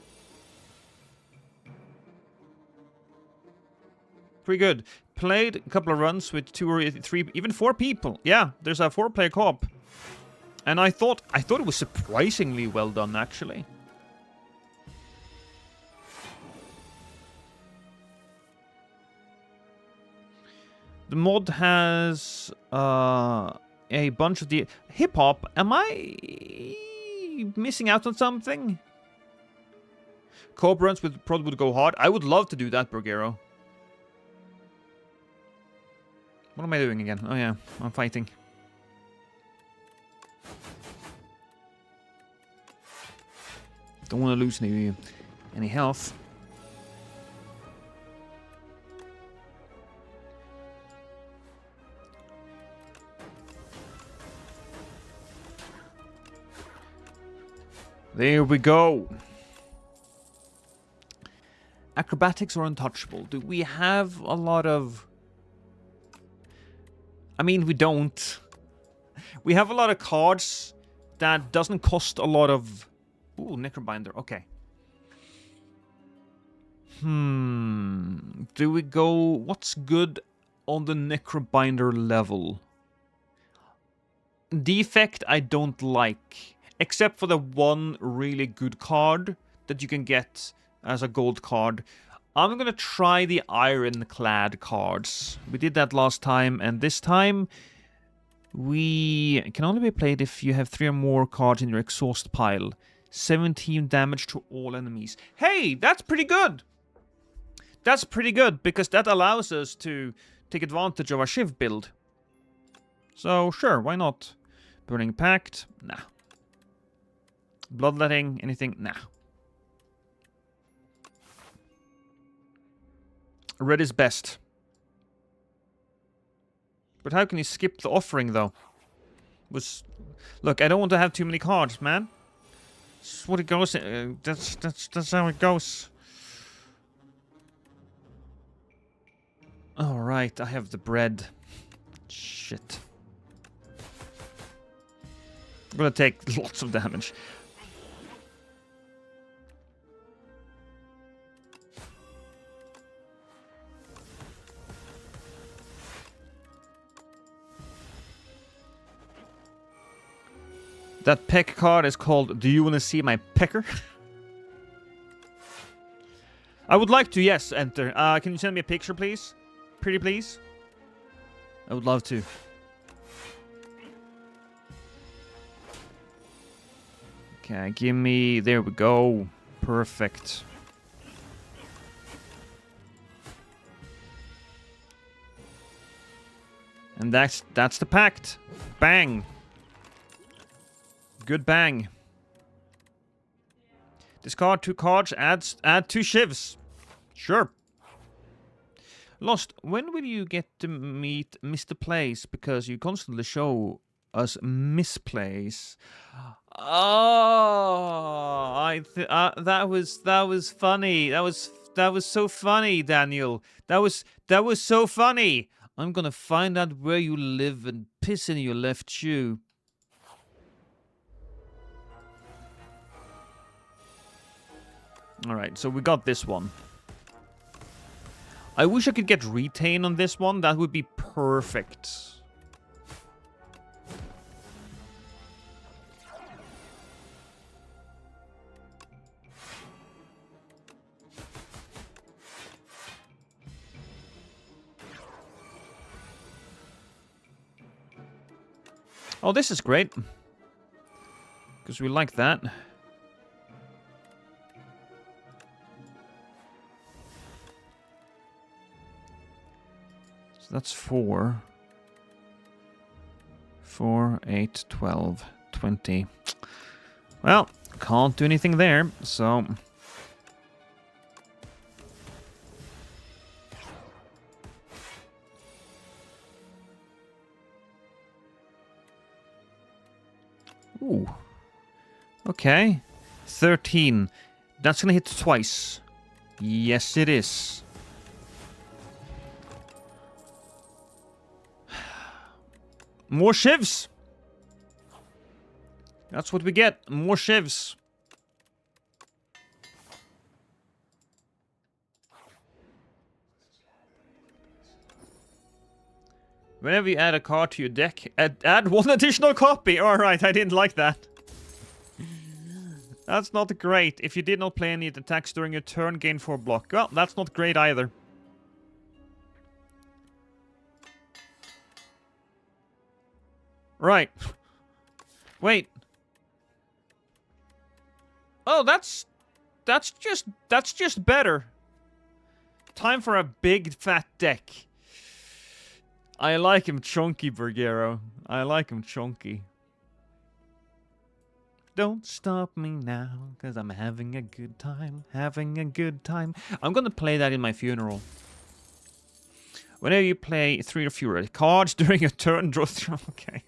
Pretty good. Played a couple of runs with 2 or 3, even 4 people. Yeah, there's a 4-player co-op. And I thought it was surprisingly well done, actually. The mod has a bunch of the hip-hop. Am I missing out on something? Co-op runs with prod would go hard. I would love to do that, Borgero. What am I doing again? Oh yeah, I'm fighting. Don't want to lose any health. There we go. Acrobatics or untouchable? Do we have a lot of... I mean, we don't. We have a lot of cards that doesn't cost a lot of... Ooh, Necrobinder. Okay. Do we go... What's good on the Necrobinder level? Defect I don't like. Except for the one really good card that you can get as a gold card. I'm gonna try the Ironclad cards. We did that last time, and this time we can only be played if you have 3 or more cards in your exhaust pile. 17 damage to all enemies. Hey, that's pretty good! That's pretty good, because that allows us to take advantage of our Shiv build. So, sure, why not? Burning Pact? Nah. Bloodletting? Anything? Nah. Red is best. But how can you skip the offering, though? Look, I don't want to have too many cards, man. That's what it goes. That's how it goes. All right, I have the bread. Shit. I'm gonna take lots of damage. That peck card is called Do You Want to See My Pecker? I would like to, yes, enter. Can you send me a picture, please? Pretty please? I would love to. Okay, give me... There we go. Perfect. And that's the pact. Bang. Good bang. Discard 2 cards, add 2 shivs. Sure. Lost, when will you get to meet Mr. Place? Because you constantly show us misplays. Oh, that was funny. That was so funny, Daniel. That was so funny. I'm gonna find out where you live and piss in your left shoe. Alright, so we got this one. I wish I could get retain on this one. That would be perfect. Oh, this is great. Because we like that. That's 4. 4, 8, 12, 20. Well, can't do anything there, so... Ooh. Okay. 13. That's gonna hit twice. Yes, it is. More shivs! That's what we get. More shivs. Whenever you add a card to your deck, add one additional copy. Alright, I didn't like that. That's not great. If you did not play any attacks during your turn, gain 4 block. Well, that's not great either. Right. Wait. Oh, that's just better. Time for a big fat deck. I like him chunky, Bergero. I like him chunky. Don't stop me now, cause I'm having a good time. Having a good time. I'm gonna play that in my funeral. Whenever you play 3 or fewer cards during your turn, draw 3. Okay.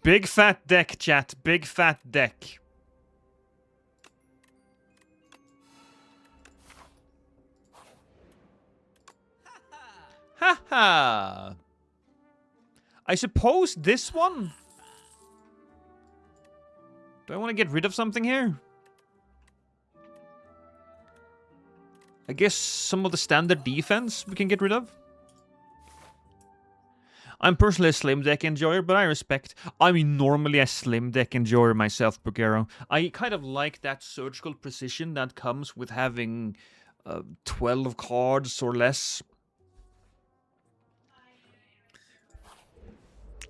Big fat deck, chat. Big fat deck. Haha. I suppose this one? Do I want to get rid of something here? I guess some of the standard defense we can get rid of. I'm personally a slim deck enjoyer, but I respect... I'm normally a slim deck enjoyer myself, Bugero. I kind of like that surgical precision that comes with having 12 cards or less.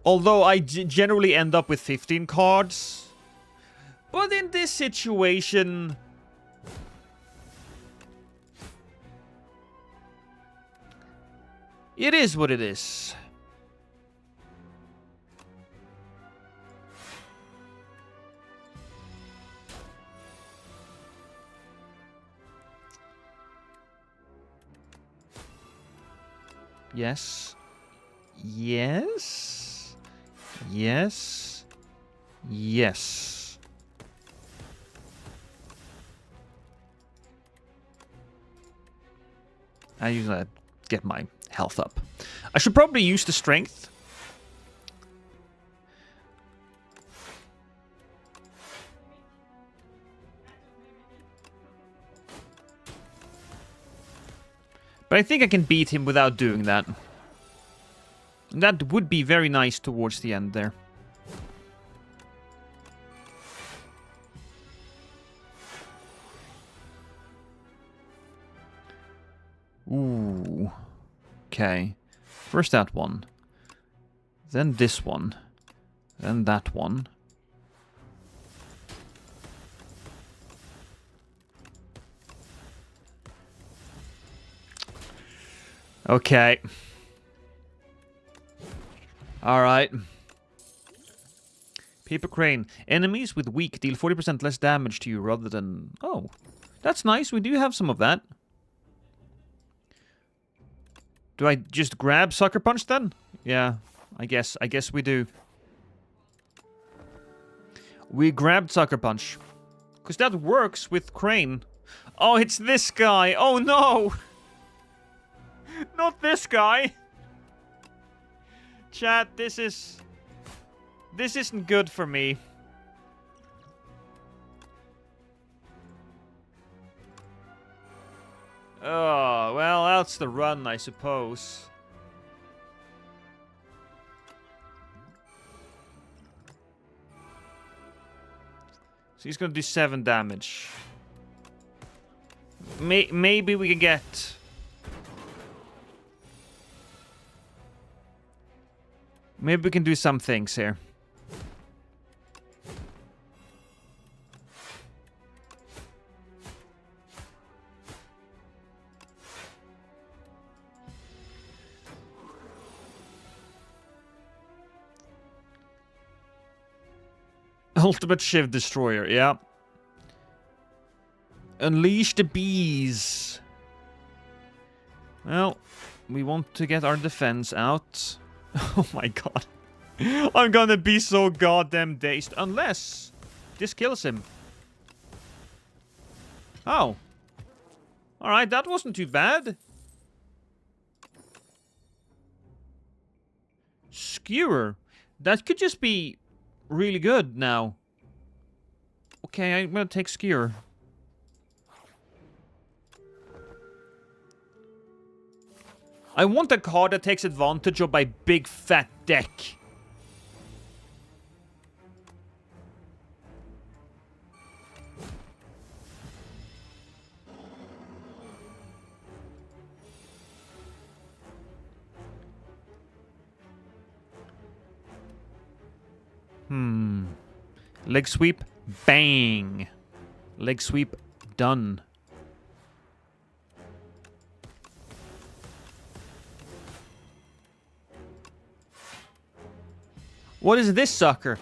Although I generally end up with 15 cards. But in this situation... it is what it is. Yes. Yes. Yes. Yes. I usually get my health up. I should probably use the strength. But I think I can beat him without doing that. That would be very nice towards the end there. Ooh. Okay. First that one. Then this one. Then that one. Okay. Alright. Paper Crane. Enemies with weak deal 40% less damage to you rather than... Oh. That's nice. We do have some of that. Do I just grab Sucker Punch then? Yeah, I guess we do. We grabbed Sucker Punch. Because that works with Crane. Oh, it's this guy. Oh no! Not this guy! Chat, this isn't good for me. Oh, well, that's the run, I suppose. So he's gonna do 7 damage. Maybe we can get... Maybe we can do some things here. Ultimate Shiv Destroyer, yeah. Unleash the bees. Well, we want to get our defense out. Oh my god. I'm gonna be so goddamn dazed. Unless this kills him. Oh. Alright, that wasn't too bad. Skewer. That could just be really good now. Okay, I'm gonna take Skewer. I want a card that takes advantage of my big fat deck. Leg sweep. Bang. Leg sweep. Done. What is this sucker?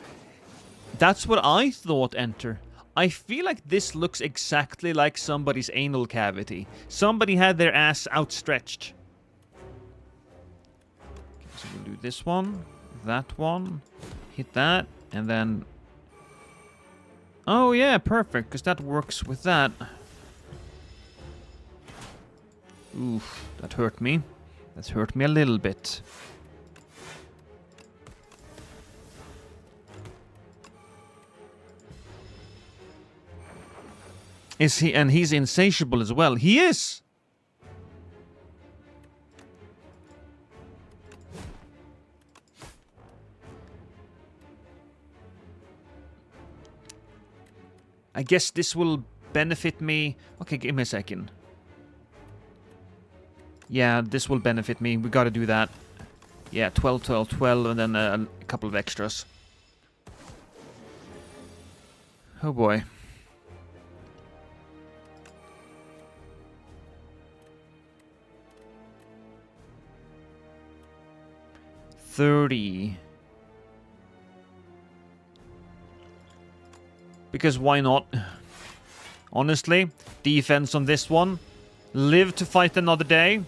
That's what I thought, enter. I feel like this looks exactly like somebody's anal cavity. Somebody had their ass outstretched. Okay, so we'll do this one, that one, hit that, and then... Oh yeah, perfect, because that works with that. Oof, that hurt me. That's hurt me a little bit. Is he? And he's insatiable as well. He is! I guess this will benefit me. Okay, give me a second. Yeah, this will benefit me. We gotta do that. Yeah, 12, 12, 12, and then a couple of extras. Oh boy. $30. Because why not? Honestly, defense on this one. Live to fight another day.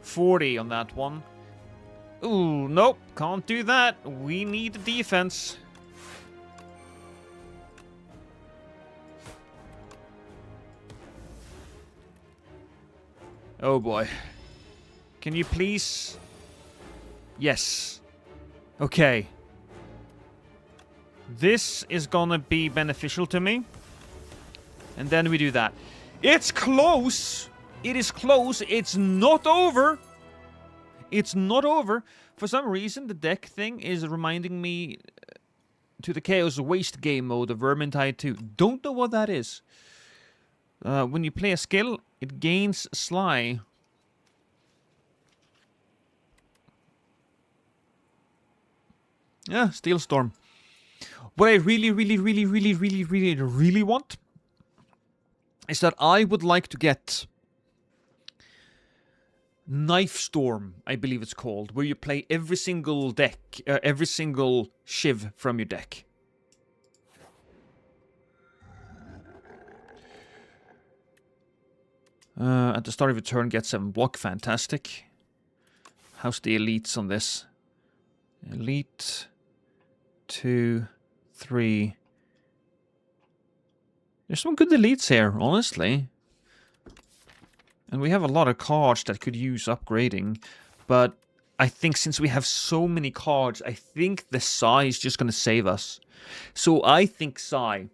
40 on that one. Ooh, nope, can't do that. We need the defense. Oh boy. Can you please? Yes. Okay. This is gonna be beneficial to me. And then we do that. It's close! It is close. It's not over. It's not over. For some reason, the deck thing is reminding me to the Chaos Waste game mode of Vermintide 2. Don't know what that is. When you play a skill, it gains Sly. Yeah, Steel Storm. What I really want is that I would like to get Knife Storm, I believe it's called, where you play every single deck, every single shiv from your deck. At the start of your turn, get 7 block. Fantastic. How's the elites on this? Elite 2, 3. There's some good elites here, honestly. And we have a lot of cards that could use upgrading. But I think since we have so many cards, I think the Psy is just going to save us. So I think Psy.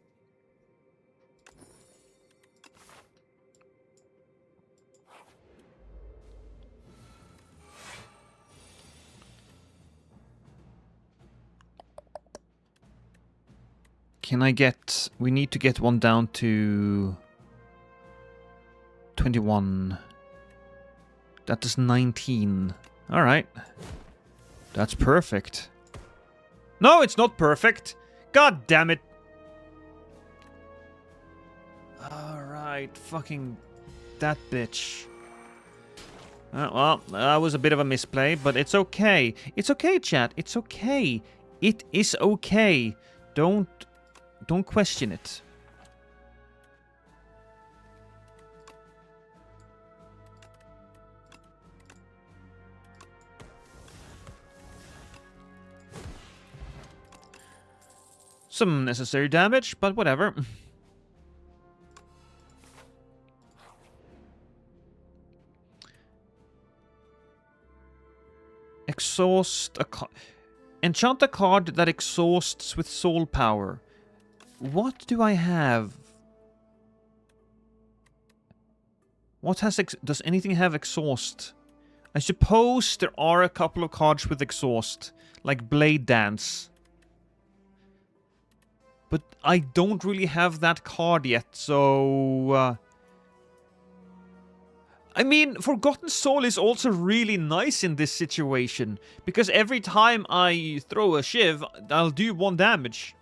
Can I get... We need to get one down to... 21. That is 19. Alright. That's perfect. No, it's not perfect. God damn it. Alright, fucking... That bitch. Well, that was a bit of a misplay, but it's okay. It's okay, chat. It's okay. It is okay. Don't question it. Some necessary damage, but whatever. exhaust a enchant a card that exhausts with soul power. What do I have? What has does anything have exhaust? I suppose there are a couple of cards with exhaust, like Blade Dance. But I don't really have that card yet, so... I mean, Forgotten Soul is also really nice in this situation, because every time I throw a shiv, I'll do 1 damage.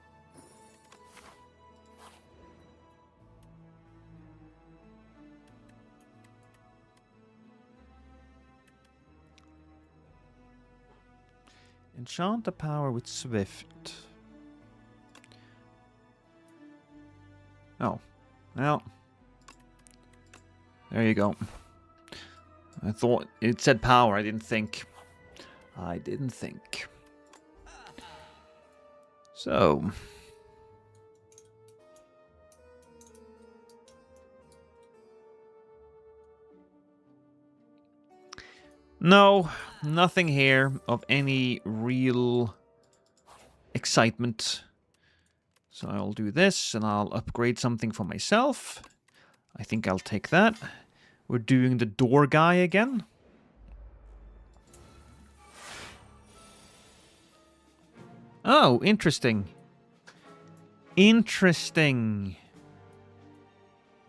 Enchant the power with Swift. Oh. Well. There you go. I thought it said power. I didn't think. So. No, nothing here of any real excitement. So I'll do this, and I'll upgrade something for myself. I think I'll take that. We're doing the door guy again. Oh, interesting. Interesting.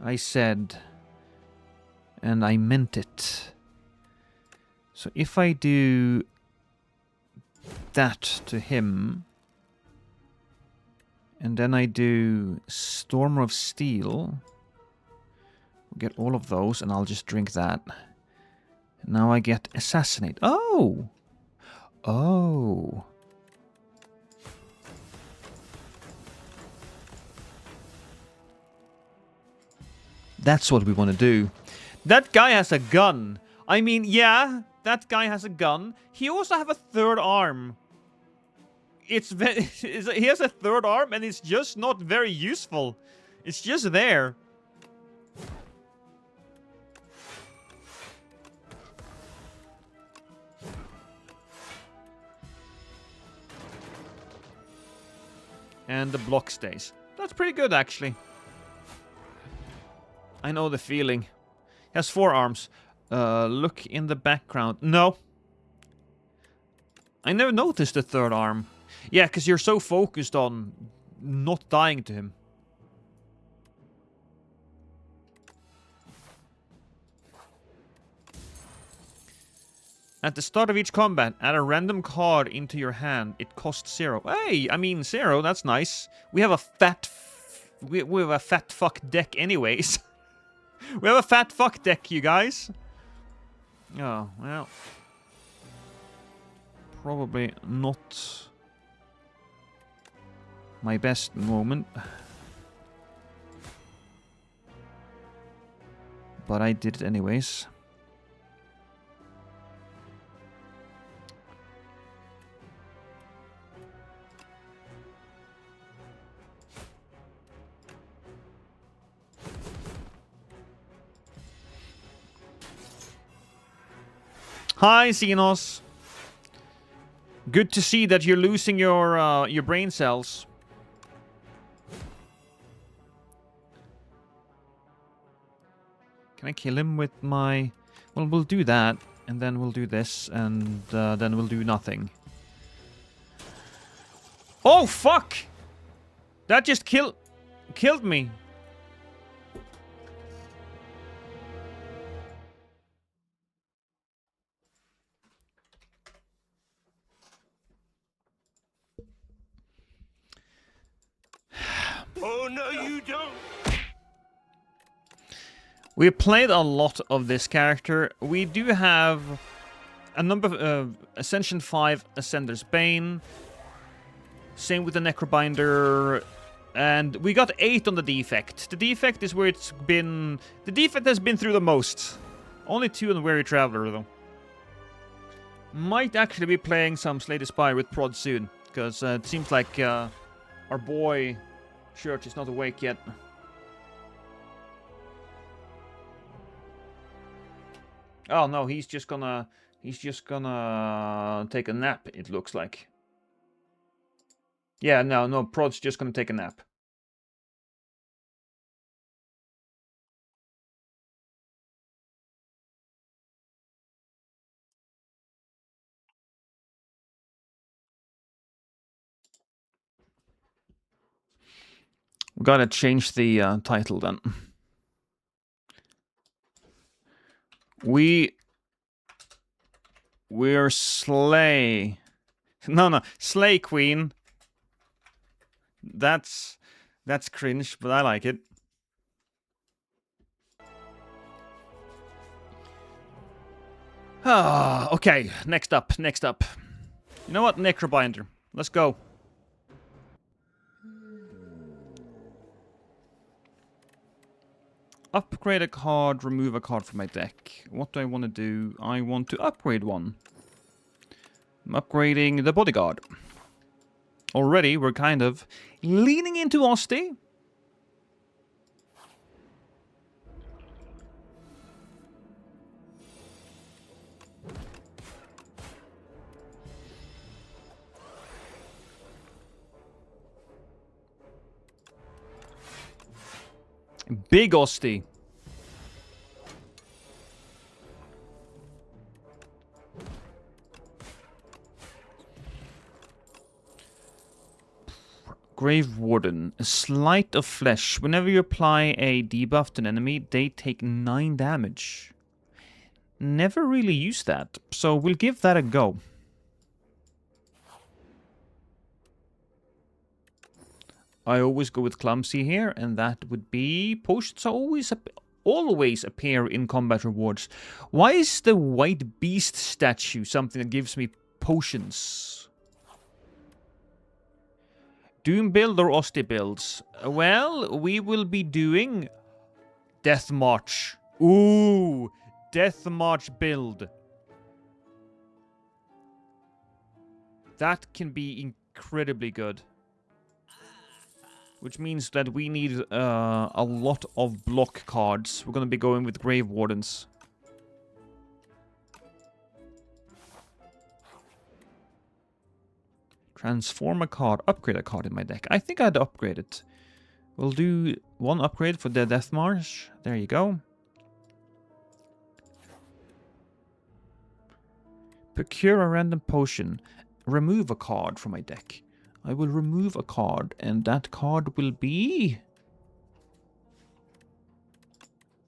I said. And I meant it. So if I do that to him, and then I do Storm of Steel, we'll get all of those, and I'll just drink that. Now I get Assassinate. Oh! Oh. That's what we want to do. That guy has a gun. I mean, yeah, that guy has a gun. He also have a 3rd arm. He has a 3rd arm, and it's just not very useful. It's just there. And the block stays. That's pretty good, actually. I know the feeling. He has 4 arms. Look in the background. No. I never noticed the 3rd arm. Yeah, because you're so focused on not dying to him. At the start of each combat, add a random card into your hand. It costs 0. Hey, I mean 0, that's nice. We have a fat... we have a fat fuck deck anyways. We have a fat fuck deck, you guys. Oh, well. Probably not my best moment. But I did it anyways. Hi, Xenos. Good to see that you're losing your brain cells. Can I kill him with my... Well, we'll do that, and then we'll do this, and then we'll do nothing. Oh, fuck! That just killed me. Oh, no, you don't. We played a lot of this character. We do have a number of Ascension 5 Ascender's Bane. Same with the Necrobinder. And we got 8 on the defect. The defect is where it's been... The defect has been through the most. Only 2 on the Weary Traveler, though. Might actually be playing some Slay the Spire with Prod soon. Because it seems like our boy Church is not awake yet. Oh no, he's just gonna He's just gonna take a nap, it looks like. Yeah, no, Prod's just gonna take a nap. We gotta change the title then. We're Slay. No, Slay Queen. That's cringe, but I like it. Ah, okay. Next up. You know what? Necrobinder. Let's go. Upgrade a card, remove a card from my deck. What do I want to do? I want to upgrade one. I'm upgrading the Bodyguard. Already, we're kind of leaning into Osti. Big Osti. Grave Warden. A Sleight of Flesh. Whenever you apply a debuff to an enemy, they take 9 damage. Never really used that, so we'll give that a go. I always go with Clumsy here, and that would be potions always appear in combat rewards. Why is the White Beast statue something that gives me potions? Doom build or Osti builds? Well, we will be doing Death March. Ooh, Death March build. That can be incredibly good. Which means that we need a lot of block cards. We're going to be going with Grave Wardens. Transform a card, upgrade a card in my deck. I think I'd upgrade it. We'll do one upgrade for the Death March. There you go. Procure a random potion. Remove a card from my deck. I will remove a card, and that card will be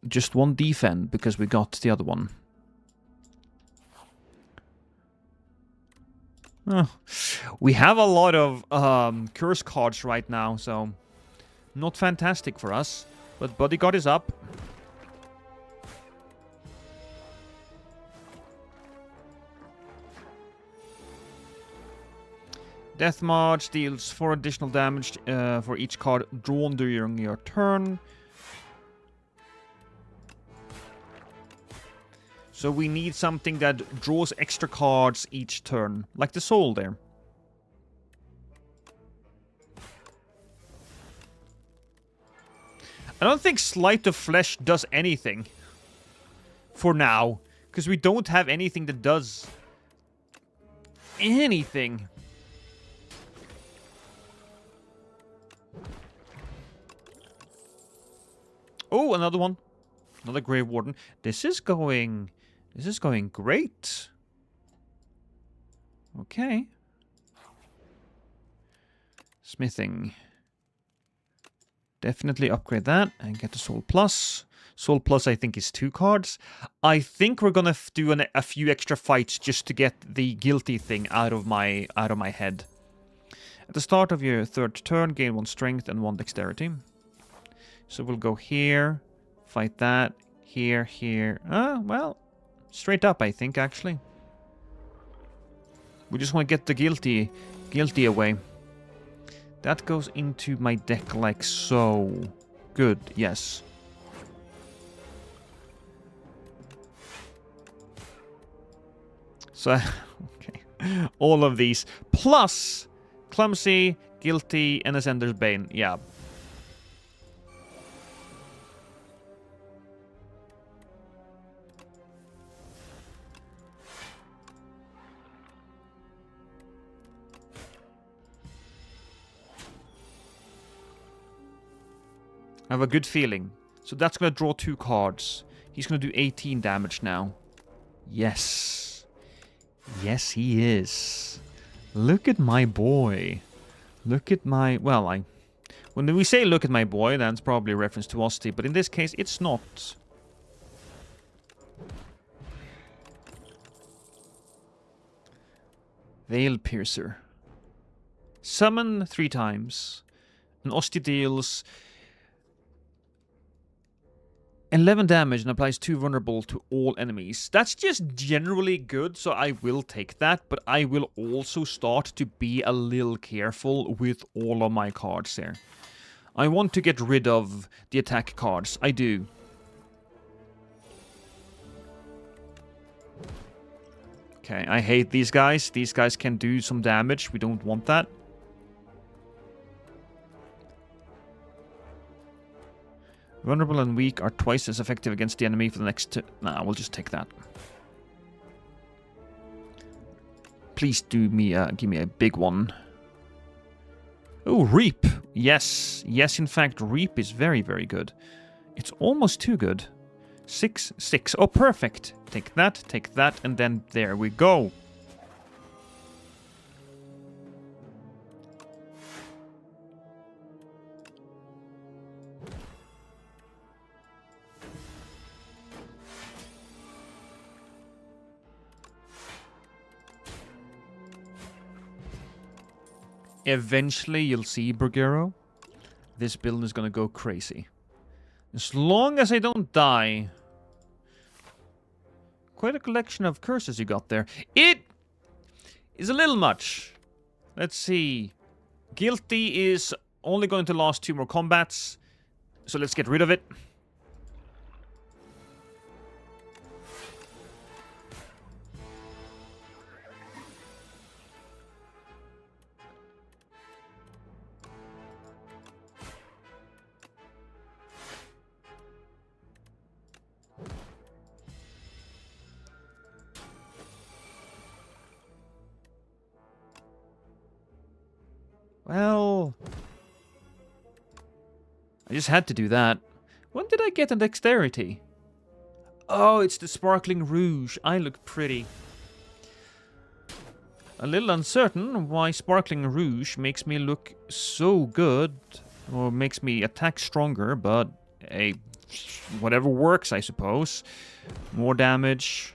just one defend, because we got the other one. Oh. We have a lot of curse cards right now, so not fantastic for us. But Bodyguard is up. Death March deals 4 additional damage for each card drawn during your turn. So we need something that draws extra cards each turn, like the Soul there. I don't think Sleight of Flesh does anything. For now. Because we don't have anything that does anything. Oh, another one. Another Grave Warden. This is going great. Okay. Smithing. Definitely upgrade that and get the Soul Plus. Soul Plus, I think, is 2 cards. I think we're gonna do a few extra fights just to get the guilty thing out of my head. At the start of your 3rd turn, gain 1 strength and 1 dexterity. So we'll go here, fight that, here. Well, straight up, I think, actually. We just want to get the guilty away. That goes into my deck like so. Good, yes. So, okay. All of these. Plus, Clumsy, Guilty, and Ascender's Bane. Yeah. I have a good feeling. So that's going to draw 2 cards. He's going to do 18 damage now. Yes. Yes, he is. Look at my boy. Look at my... Well, when we say look at my boy, that's probably a reference to Osti. But in this case, it's not. Veil Piercer. Summon 3 times. And Osti deals 11 damage and applies 2 vulnerable to all enemies. That's just generally good, so I will take that. But I will also start to be a little careful with all of my cards there. I want to get rid of the attack cards. I do. Okay, I hate these guys. These guys can do some damage. We don't want that. Vulnerable and weak are twice as effective against the enemy for the next... Nah, we'll just take that. Please do me give me a big one. Oh, Reap. Yes. Yes, in fact, Reap is very, very good. It's almost too good. 6, 6. Oh, perfect. Take that, and then there we go. Eventually, you'll see, Burgero. This build is gonna go crazy. As long as I don't die. Quite a collection of curses you got there. It is a little much. Let's see. Guilty is only going to last 2 more combats. So let's get rid of it. Well, I just had to do that. When did I get a dexterity? Oh, it's the sparkling rouge. I look pretty. A little uncertain why sparkling rouge makes me look so good, or makes me attack stronger, but hey, whatever works, I suppose. More damage.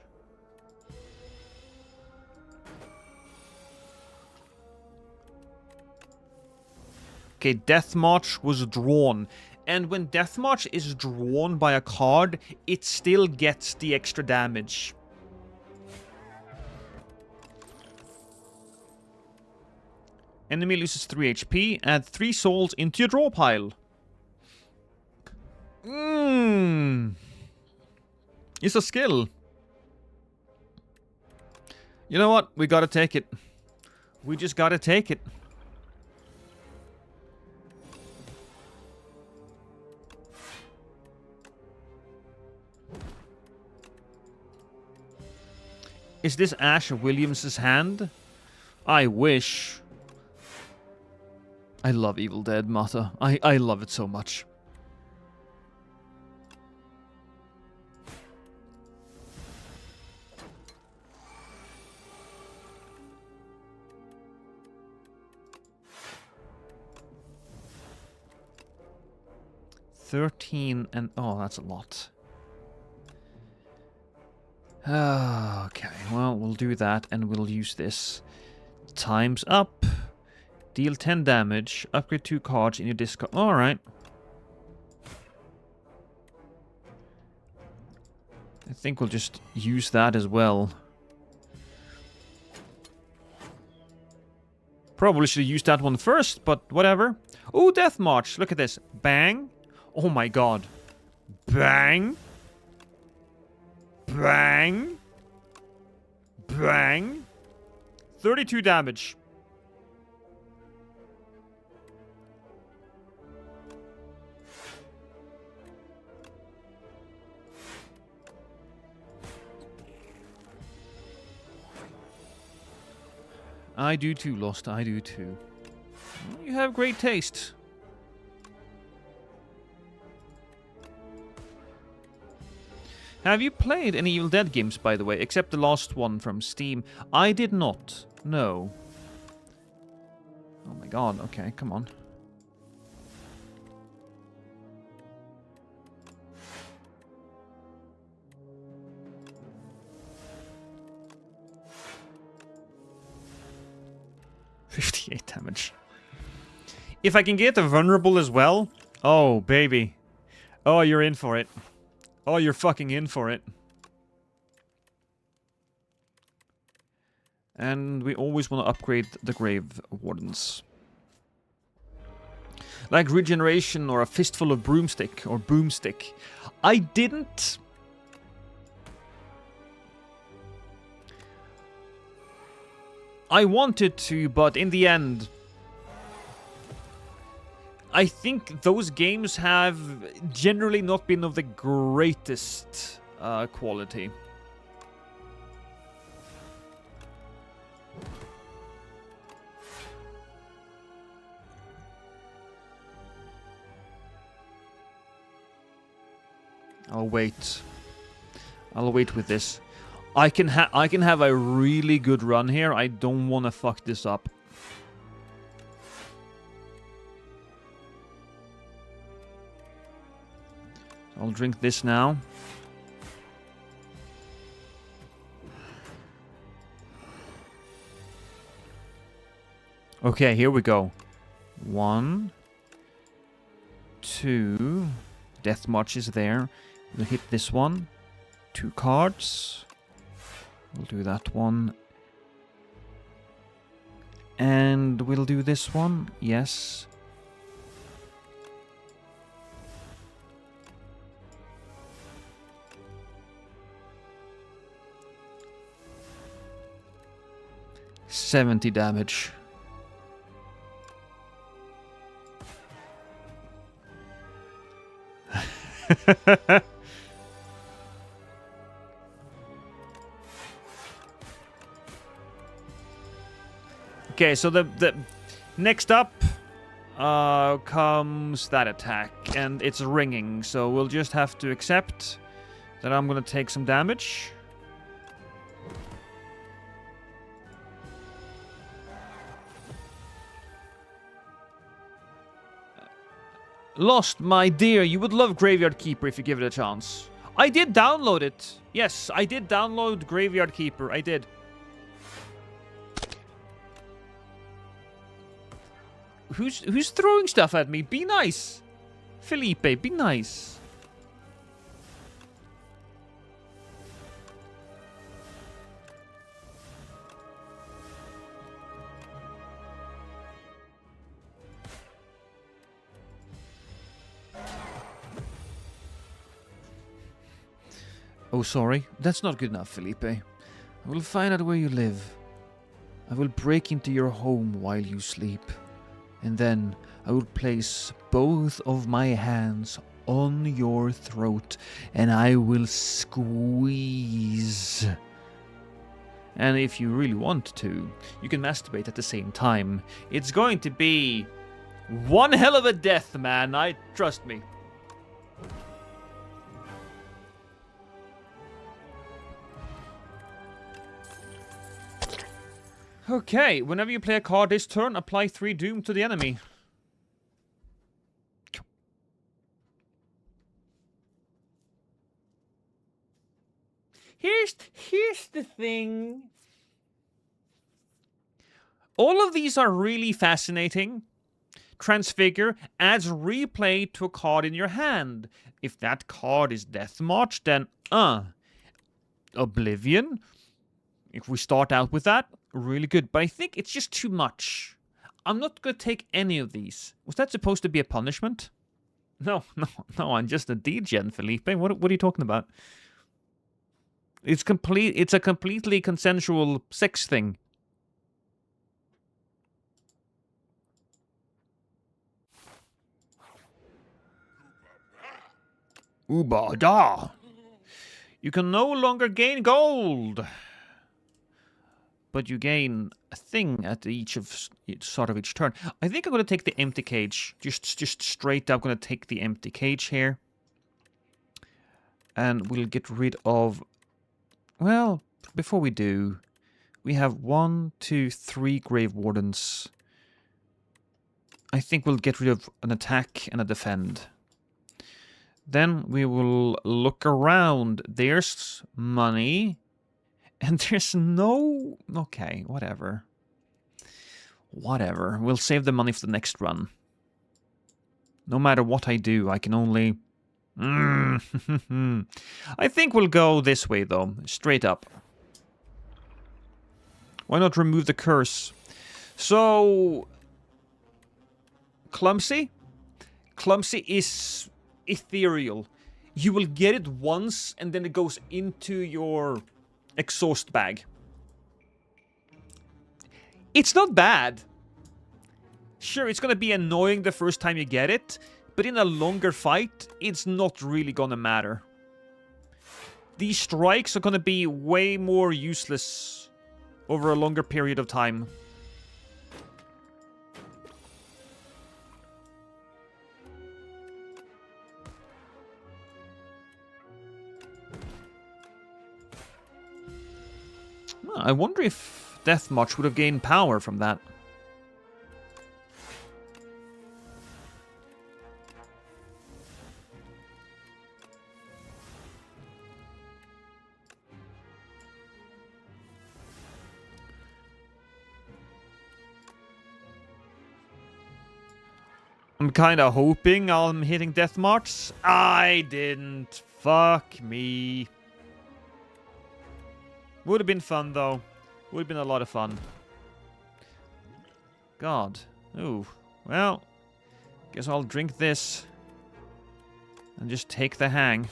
Okay, Death March was drawn. And when Death March is drawn by a card, it still gets the extra damage. Enemy loses 3 HP. Add 3 souls into your draw pile. It's a skill. You know what? We gotta take it. We just gotta take it. Is this Ash Williams' hand? I wish. I love Evil Dead, Mata. I love it so much. $13 and... Oh, that's a lot. Okay, well, we'll do that, and we'll use this. Time's up. Deal 10 damage. Upgrade 2 cards in your discard. Alright. I think we'll just use that as well. Probably should have used that one first, but whatever. Oh, Death March. Look at this. Bang. Oh my god. Bang. Bang. Bang. 32 damage. I do too, Lost. I do too. You have great taste. Have you played any Evil Dead games, by the way, except the last one from Steam? I did not. No. Oh my god, okay, come on. $58 damage. If I can get a vulnerable as well, oh baby. Oh, you're in for it. Oh, you're fucking in for it. And we always want to upgrade the Grave Wardens. Like regeneration or a fistful of broomstick or boomstick. I didn't. I wanted to, but in the end, I think those games have generally not been of the greatest quality. I'll wait. I'll wait with this. I can have a really good run here. I don't want to fuck this up. I'll drink this now. Okay, here we go. 1, 2. Death March is there. We'll hit this one. 2 cards. We'll do that one. And we'll do this one. Yes. $70 damage. Okay, so the next up comes that attack, and it's ringing, so we'll just have to accept that I'm gonna take some damage. Lost, my dear, you would love Graveyard Keeper if you give it a chance. I did download it. Yes, I did download Graveyard Keeper. I did. Who's throwing stuff at me? Be nice. Felipe, be nice. Oh, sorry. That's not good enough, Felipe. I will find out where you live. I will break into your home while you sleep. And then I will place both of my hands on your throat and I will squeeze. And if you really want to, you can masturbate at the same time. It's going to be one hell of a death, man. Trust me. Okay, whenever you play a card this turn, apply 3 Doom to the enemy. Here's the thing. All of these are really fascinating. Transfigure adds replay to a card in your hand. If that card is Death March, then Oblivion. If we start out with that, really good. But I think it's just too much. I'm not going to take any of these. Was that supposed to be a punishment? No, I'm just a degen, Felipe. What are you talking about? It's a completely consensual sex thing. Uba da. You can no longer gain gold. But you gain a thing at start of each turn. I think I'm going to take the empty cage. Just straight up going to take the empty cage here. And we'll get rid of... Well, before we do, we have 1, 2, 3 Grave Wardens. I think we'll get rid of an attack and a defend. Then we will look around. There's money. And there's no... Okay, whatever. Whatever. We'll save the money for the next run. No matter what I do, I can only... I think we'll go this way, though. Straight up. Why not remove the curse? So... Clumsy? Clumsy is ethereal. You will get it once, and then it goes into your exhaust bag. It's not bad. Sure, it's gonna be annoying the first time you get it, but in a longer fight, it's not really gonna matter. These strikes are gonna be way more useless over a longer period of time. I wonder if Death March would have gained power from that. I'm kinda hoping I'm hitting Death March. I didn't. Fuck me. Would have been fun, though. Would have been a lot of fun. God. Ooh. Well, guess I'll drink this. And just take the hang.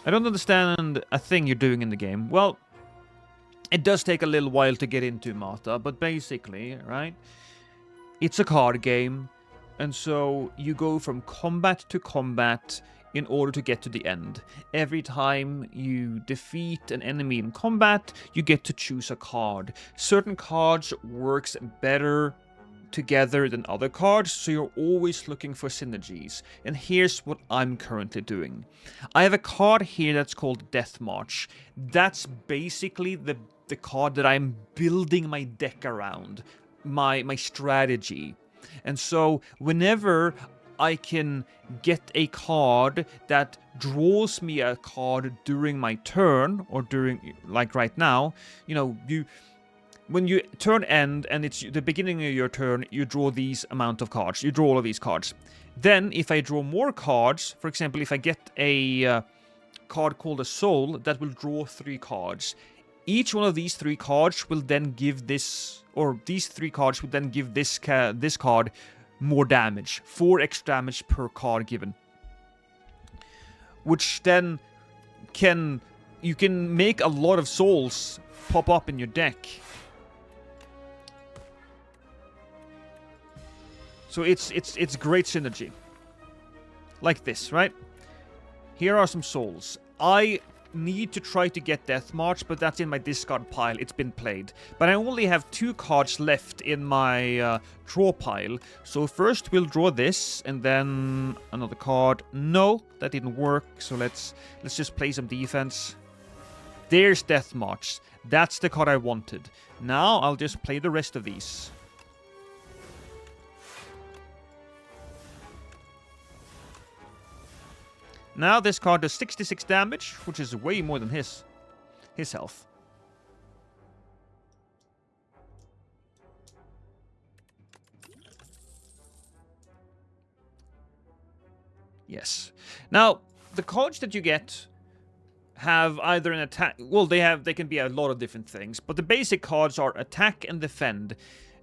I don't understand a thing you're doing in the game. Well, it does take a little while to get into Mata, but basically, right? It's a card game, and so you go from combat to combat in order to get to the end. Every time you defeat an enemy in combat, you get to choose a card. Certain cards works better together than other cards, so you're always looking for synergies. And here's what I'm currently doing. I have a card here that's called Death March. That's basically the card that I'm building my deck around, my strategy. And so whenever I can get a card that draws me a card during my turn, or during, like right now, you know, when you turn end and it's the beginning of your turn, you draw these amount of cards. You draw all of these cards. Then, if I draw more cards, for example, if I get a card called a Soul, that will draw 3 cards. Each one of these 3 cards will then give this, or these 3 cards will then give this card more damage. 4 extra damage per card given. Which then you can make a lot of souls pop up in your deck. So it's great synergy. Like this, right? Here are some souls. I need to try to get Death March, but that's in my discard pile. It's been played. But I only have 2 cards left in my draw pile. So first we'll draw this, and then another card. No, that didn't work. So let's just play some defense. There's Death March. That's the card I wanted. Now I'll just play the rest of these. Now this card does 66 damage, which is way more than his health. Yes. Now, the cards that you get have either an attack... Well, they can be a lot of different things, but the basic cards are attack and defend.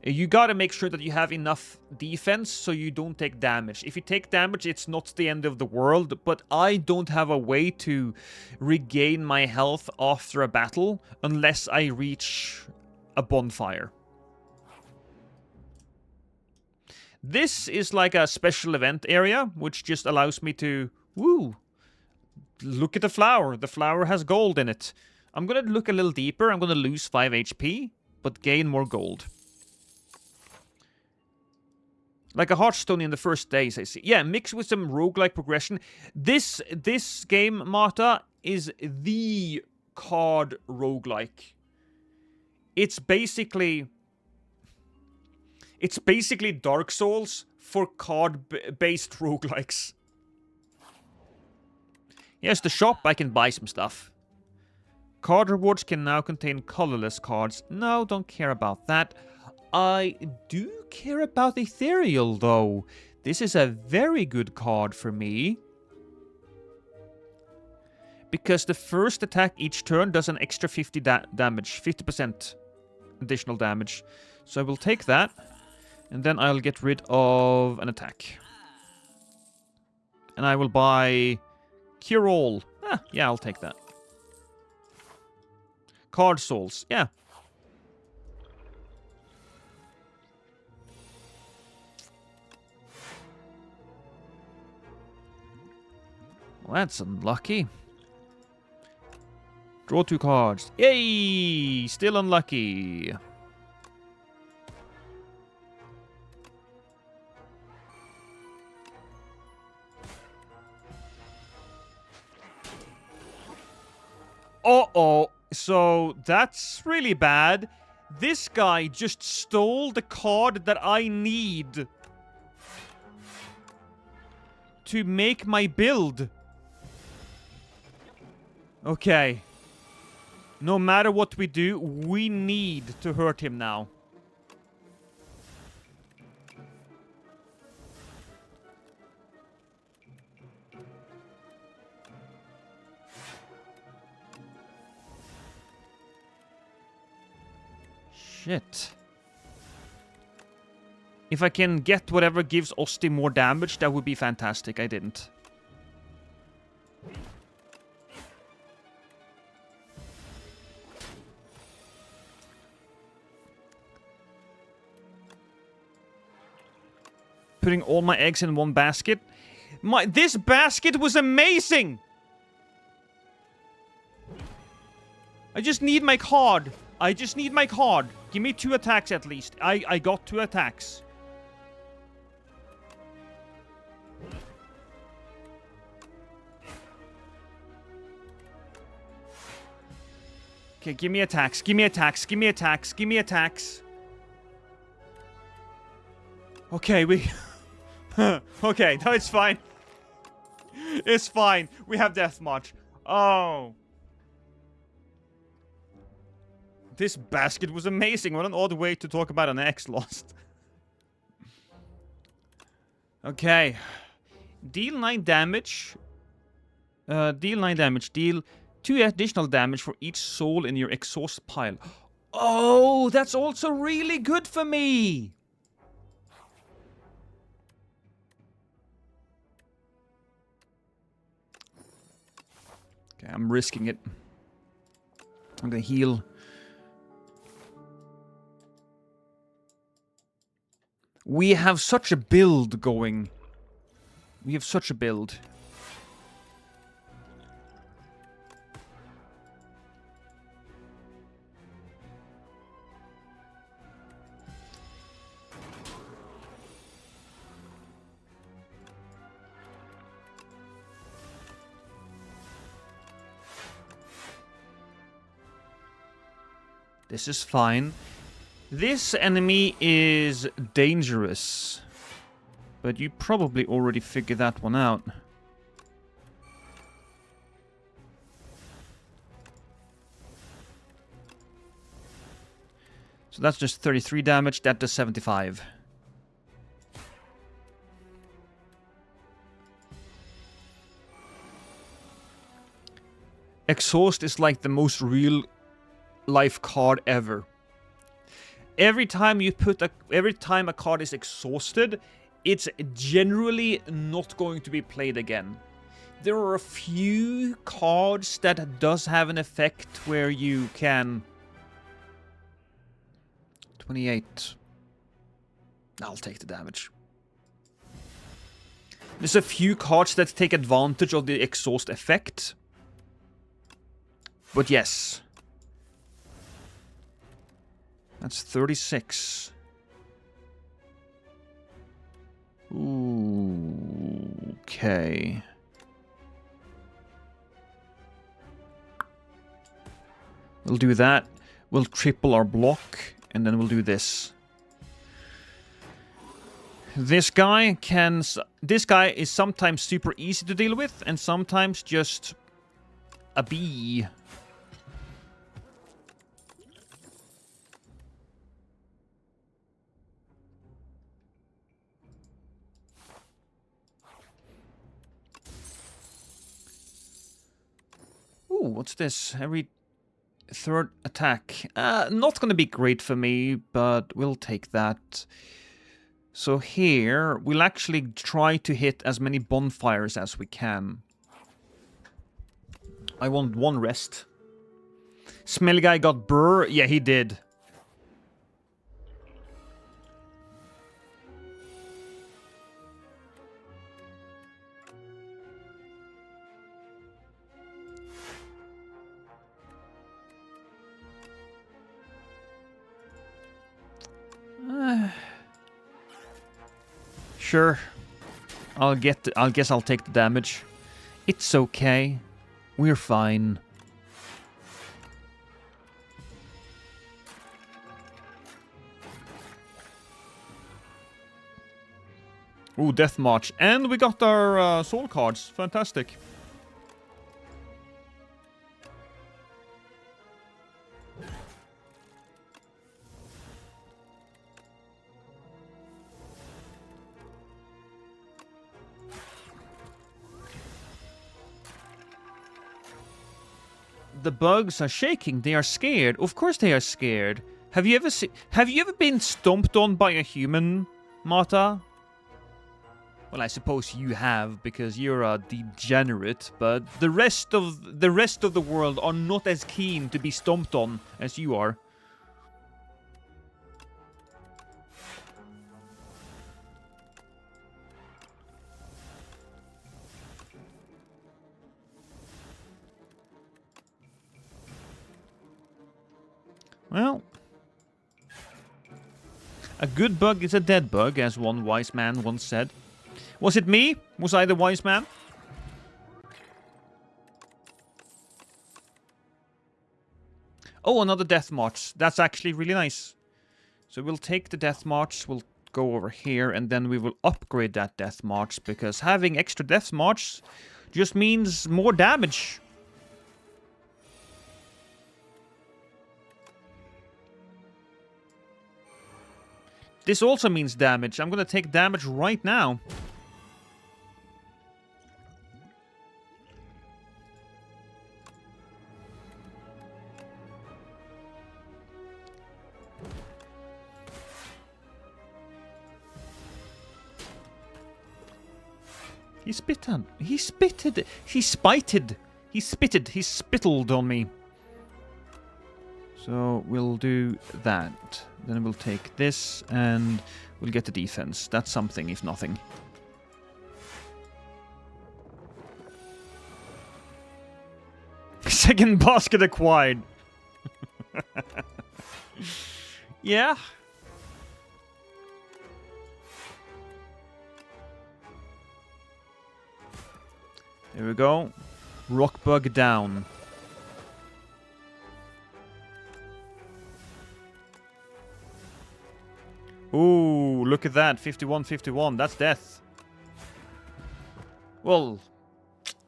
You gotta make sure that you have enough defense so you don't take damage. If you take damage, it's not the end of the world, but I don't have a way to regain my health after a battle unless I reach a bonfire. This is like a special event area, which just allows me to... Woo! Look at the flower. The flower has gold in it. I'm gonna look a little deeper. I'm gonna lose 5 HP, but gain more gold. Like a Hearthstone in the first days, I see. Yeah, mixed with some roguelike progression. This game, Marta, is the card roguelike. It's basically Dark Souls for card-based roguelikes. Here's the shop. I can buy some stuff. Card rewards can now contain colorless cards. No, don't care about that. I do care about Ethereal, though. This is a very good card for me. Because the first attack each turn does an extra 50 damage. 50% additional damage. So I will take that. And then I'll get rid of an attack. And I will buy Cure All. Yeah, I'll take that. Card Souls. Yeah. Well, that's unlucky. Draw 2 cards. Yay! Still unlucky. Uh-oh. So, that's really bad. This guy just stole the card that I need to make my build. Okay. No matter what we do, we need to hurt him now. Shit. If I can get whatever gives Osti more damage, that would be fantastic. I didn't. Putting all my eggs in one basket. This basket was amazing! I just need my card. I just need my card. Give me 2 attacks at least. I got 2 attacks. Okay, give me attacks. Give me attacks. Give me attacks. Give me attacks. Okay, we... okay, no, it's fine. It's fine. We have deathmatch. Oh. This basket was amazing. What an odd way to talk about an X lost. Okay. Deal 9 damage. Deal 9 damage. Deal 2 additional damage for each soul in your exhaust pile. Oh, that's also really good for me. Okay, I'm risking it. I'm gonna heal. We have such a build going. We have such a build. This is fine. This enemy is dangerous. But you probably already figured that one out. So that's just 33 damage. That does 75. Exhaust is like the most real life card ever. Every time a card is exhausted, it's generally not going to be played again. There are a few cards that does have an effect where you can... 28. I'll take the damage. There's a few cards that take advantage of the exhaust effect. But yes. That's 36. Ooh, okay. We'll do that. We'll triple our block, and then we'll do this. This guy is sometimes super easy to deal with, and sometimes just a bee. Ooh, what's this? Every third attack. Not gonna be great for me, but we'll take that. So here, we'll actually try to hit as many bonfires as we can. I want one rest. Smelly guy got burr? Yeah, he did. Sure. I guess I'll take the damage. It's okay. We're fine. Ooh, Death March. And we got our soul cards. Fantastic. The bugs are shaking. They are scared. Of course they are scared. Have you ever been stomped on by a human, Marta? Well, I suppose you have, because you're a degenerate, but the rest of the world are not as keen to be stomped on as you are. Well, a good bug is a dead bug, as one wise man once said. Was it me? Was I the wise man? Oh, another Death March. That's actually really nice. So we'll take the Death March, we'll go over here, and then we will upgrade that Death March, because having extra Death March just means more damage. This also means damage. I'm gonna take damage right now. He spitted. He spitted. He spited. He spitted. He spittled on me. So we'll do that. Then we'll take this and we'll get the defense. That's something, if nothing. Second basket acquired. Yeah. There we go. Rock bug down. Ooh, look at that. 51-51. That's death. Well,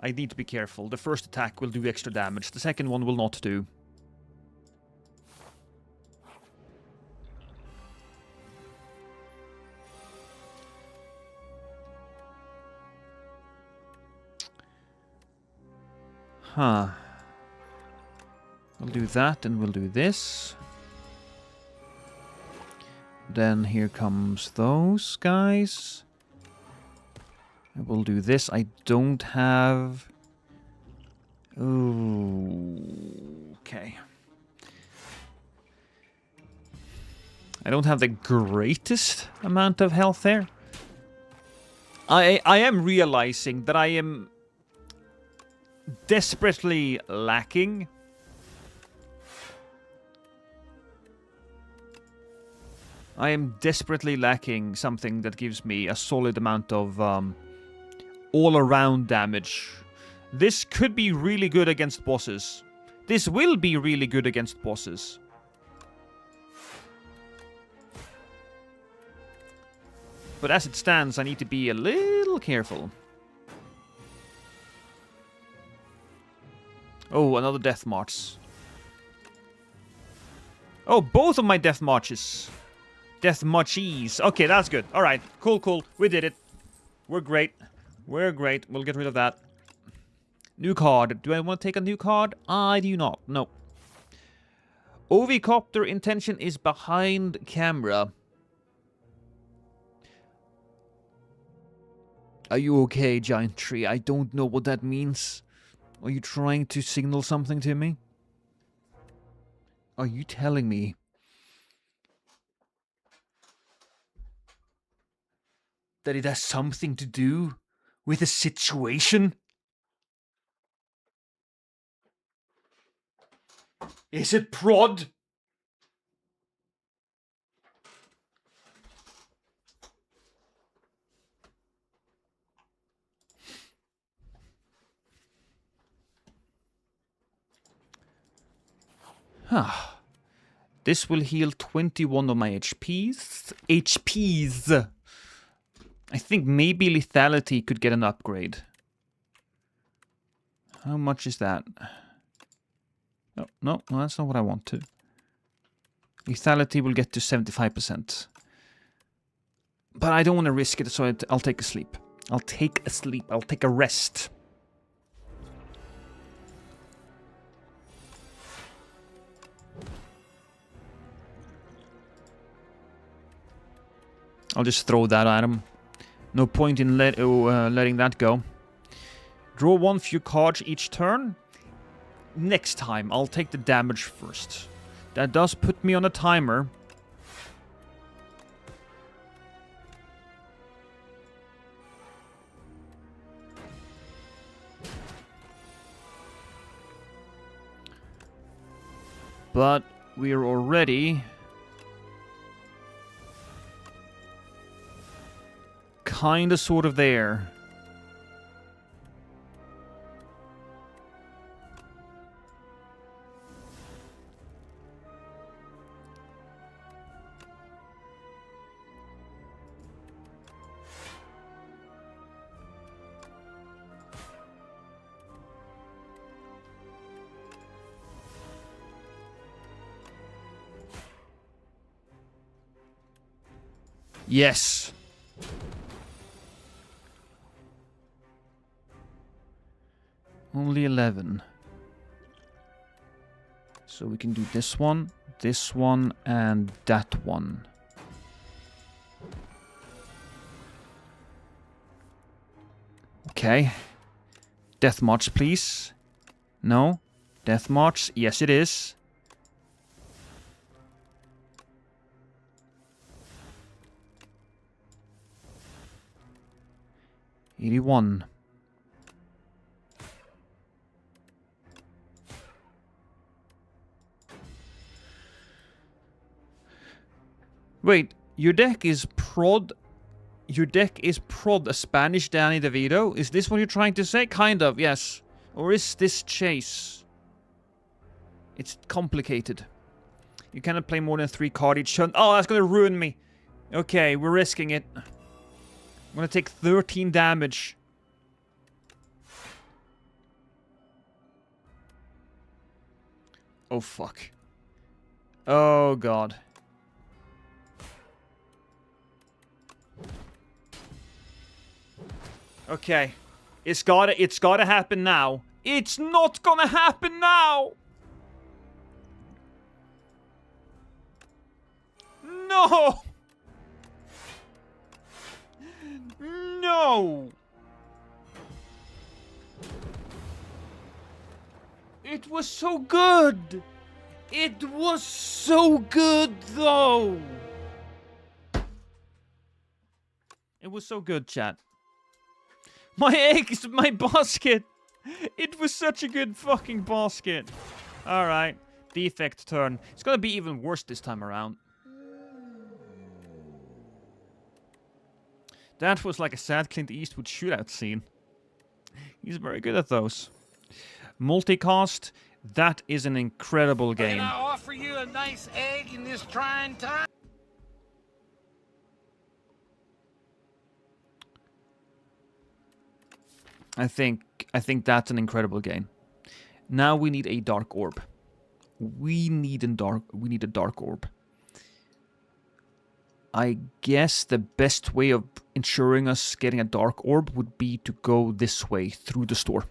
I need to be careful. The first attack will do extra damage. The second one will not do. Huh. We'll do that and we'll do this. Then here comes those guys. We'll do this. I don't have... Ooh, okay. I don't have the greatest amount of health there. I am realizing that I am desperately lacking. I am desperately lacking something that gives me a solid amount of all-around damage. This could be really good against bosses. This will be really good against bosses. But as it stands, I need to be a little careful. Oh, another death march. Oh, both of my death marches. Death marches. Okay, that's good. Alright, cool, cool. We did it. We're great. We're great. We'll get rid of that. New card. Do I want to take a new card? I do not. No. Ovi-copter intention is behind camera. Are you okay, giant tree? I don't know what that means. Are you trying to signal something to me? Are you telling me that it has something to do with the situation? Is it prod? This will heal 21 of my HPs. I think maybe lethality could get an upgrade. How much is that? No, that's not what I want to. Lethality will get to 75%. But I don't want to risk it, so I'll take a sleep. I'll take a rest. I'll just throw that at him. No point in letting that go. Draw one few cards each turn. Next time, I'll take the damage first. That does put me on a timer. But we're already kinda sort of there. Yes. Only 11. So we can do this one, and that one. Okay. Death March, please. No. Death March. Yes, it is. $81. Wait, your deck is prod a Spanish Danny DeVito? Is this what you're trying to say? Kind of, yes. Or is this chase? It's complicated. You cannot play more than 3 cards each turn. Oh, that's gonna ruin me. Okay, we're risking it. I'm gonna take 13 damage. Oh, fuck. Oh, God. Okay. It's gotta happen now. It's not gonna happen now! No! No! It was so good! It was so good, though! It was so good, chat. My eggs, my basket! It was such a good fucking basket. Alright, defect turn. It's gonna be even worse this time around. That was like a sad Clint Eastwood shootout scene. He's very good at those. Multicast, that is an incredible game. Can I offer you a nice egg in this trying time? I think that's an incredible game. Now we need a dark orb. We need a dark orb. I guess the best way of ensuring us getting a dark orb would be to go this way through the store.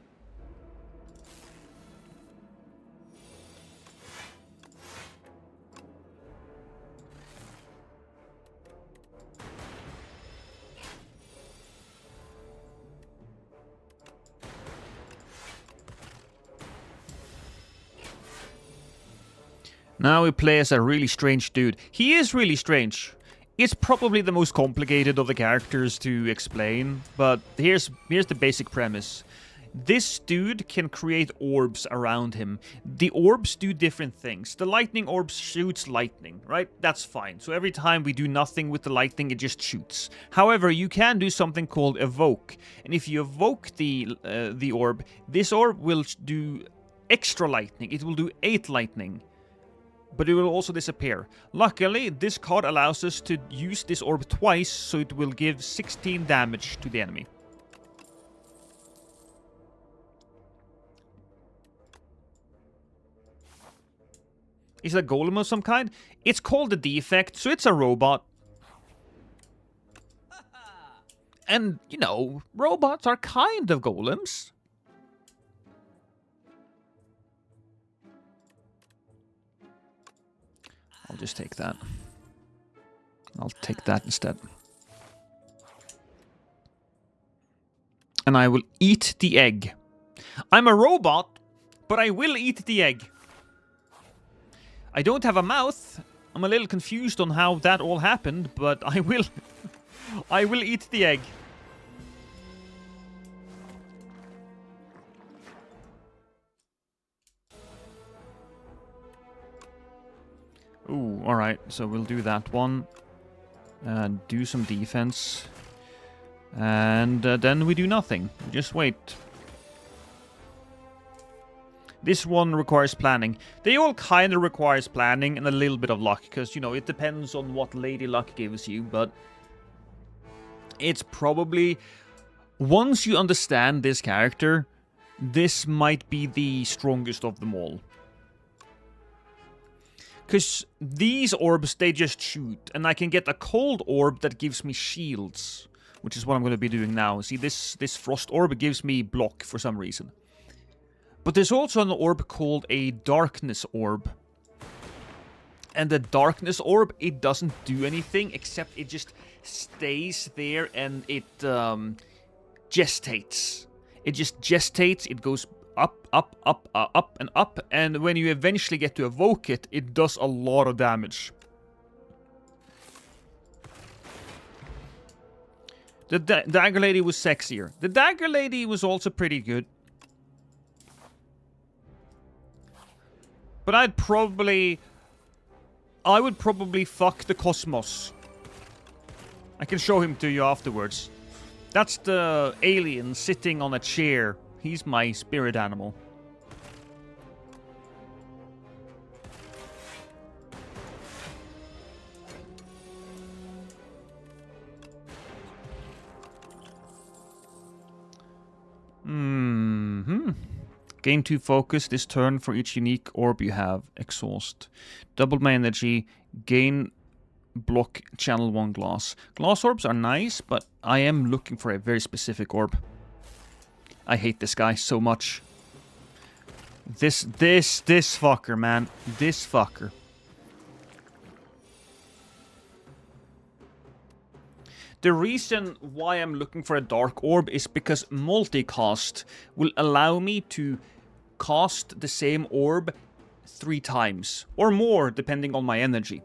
Now we play as a really strange dude. He is really strange. It's probably the most complicated of the characters to explain, but here's the basic premise. This dude can create orbs around him. The orbs do different things. The lightning orb shoots lightning, right? That's fine. So every time we do nothing with the lightning, it just shoots. However, you can do something called evoke. And if you evoke the orb, this orb will do extra lightning. It will do 8 lightning. But it will also disappear. Luckily, this card allows us to use this orb twice, so it will give 16 damage to the enemy. Is it a golem of some kind? It's called a defect, so it's a robot. And, you know, robots are kind of golems. I'll just take that. I'll take that instead. And I will eat the egg. I'm a robot, but I will eat the egg. I don't have a mouth. I'm a little confused on how that all happened, but I will... I will eat the egg. Ooh, alright, so we'll do that one. Do some defense. And then we do nothing. We just wait. This one requires planning. They all kind of requires planning and a little bit of luck, because, you know, it depends on what Lady Luck gives you, but it's probably... Once you understand this character, this might be the strongest of them all. Because these orbs, they just shoot. And I can get a cold orb that gives me shields. Which is what I'm going to be doing now. See, this frost orb gives me block for some reason. But there's also an orb called a darkness orb. And the darkness orb, it doesn't do anything. Except it just stays there and it gestates. It just gestates. It goes up, up, up, up, and up, and when you eventually get to evoke it, it does a lot of damage. The Dagger Lady was sexier. The Dagger Lady was also pretty good. But I would probably fuck the Cosmos. I can show him to you afterwards. That's the alien sitting on a chair. He's my spirit animal. Gain 2 focus this turn for each unique orb you have. Exhaust. Double my energy. Gain block channel 1 glass. Glass orbs are nice, but I am looking for a very specific orb. I hate this guy so much. This fucker, man. This fucker. The reason why I'm looking for a dark orb is because multicast will allow me to cast the same orb 3 times. Or more, depending on my energy.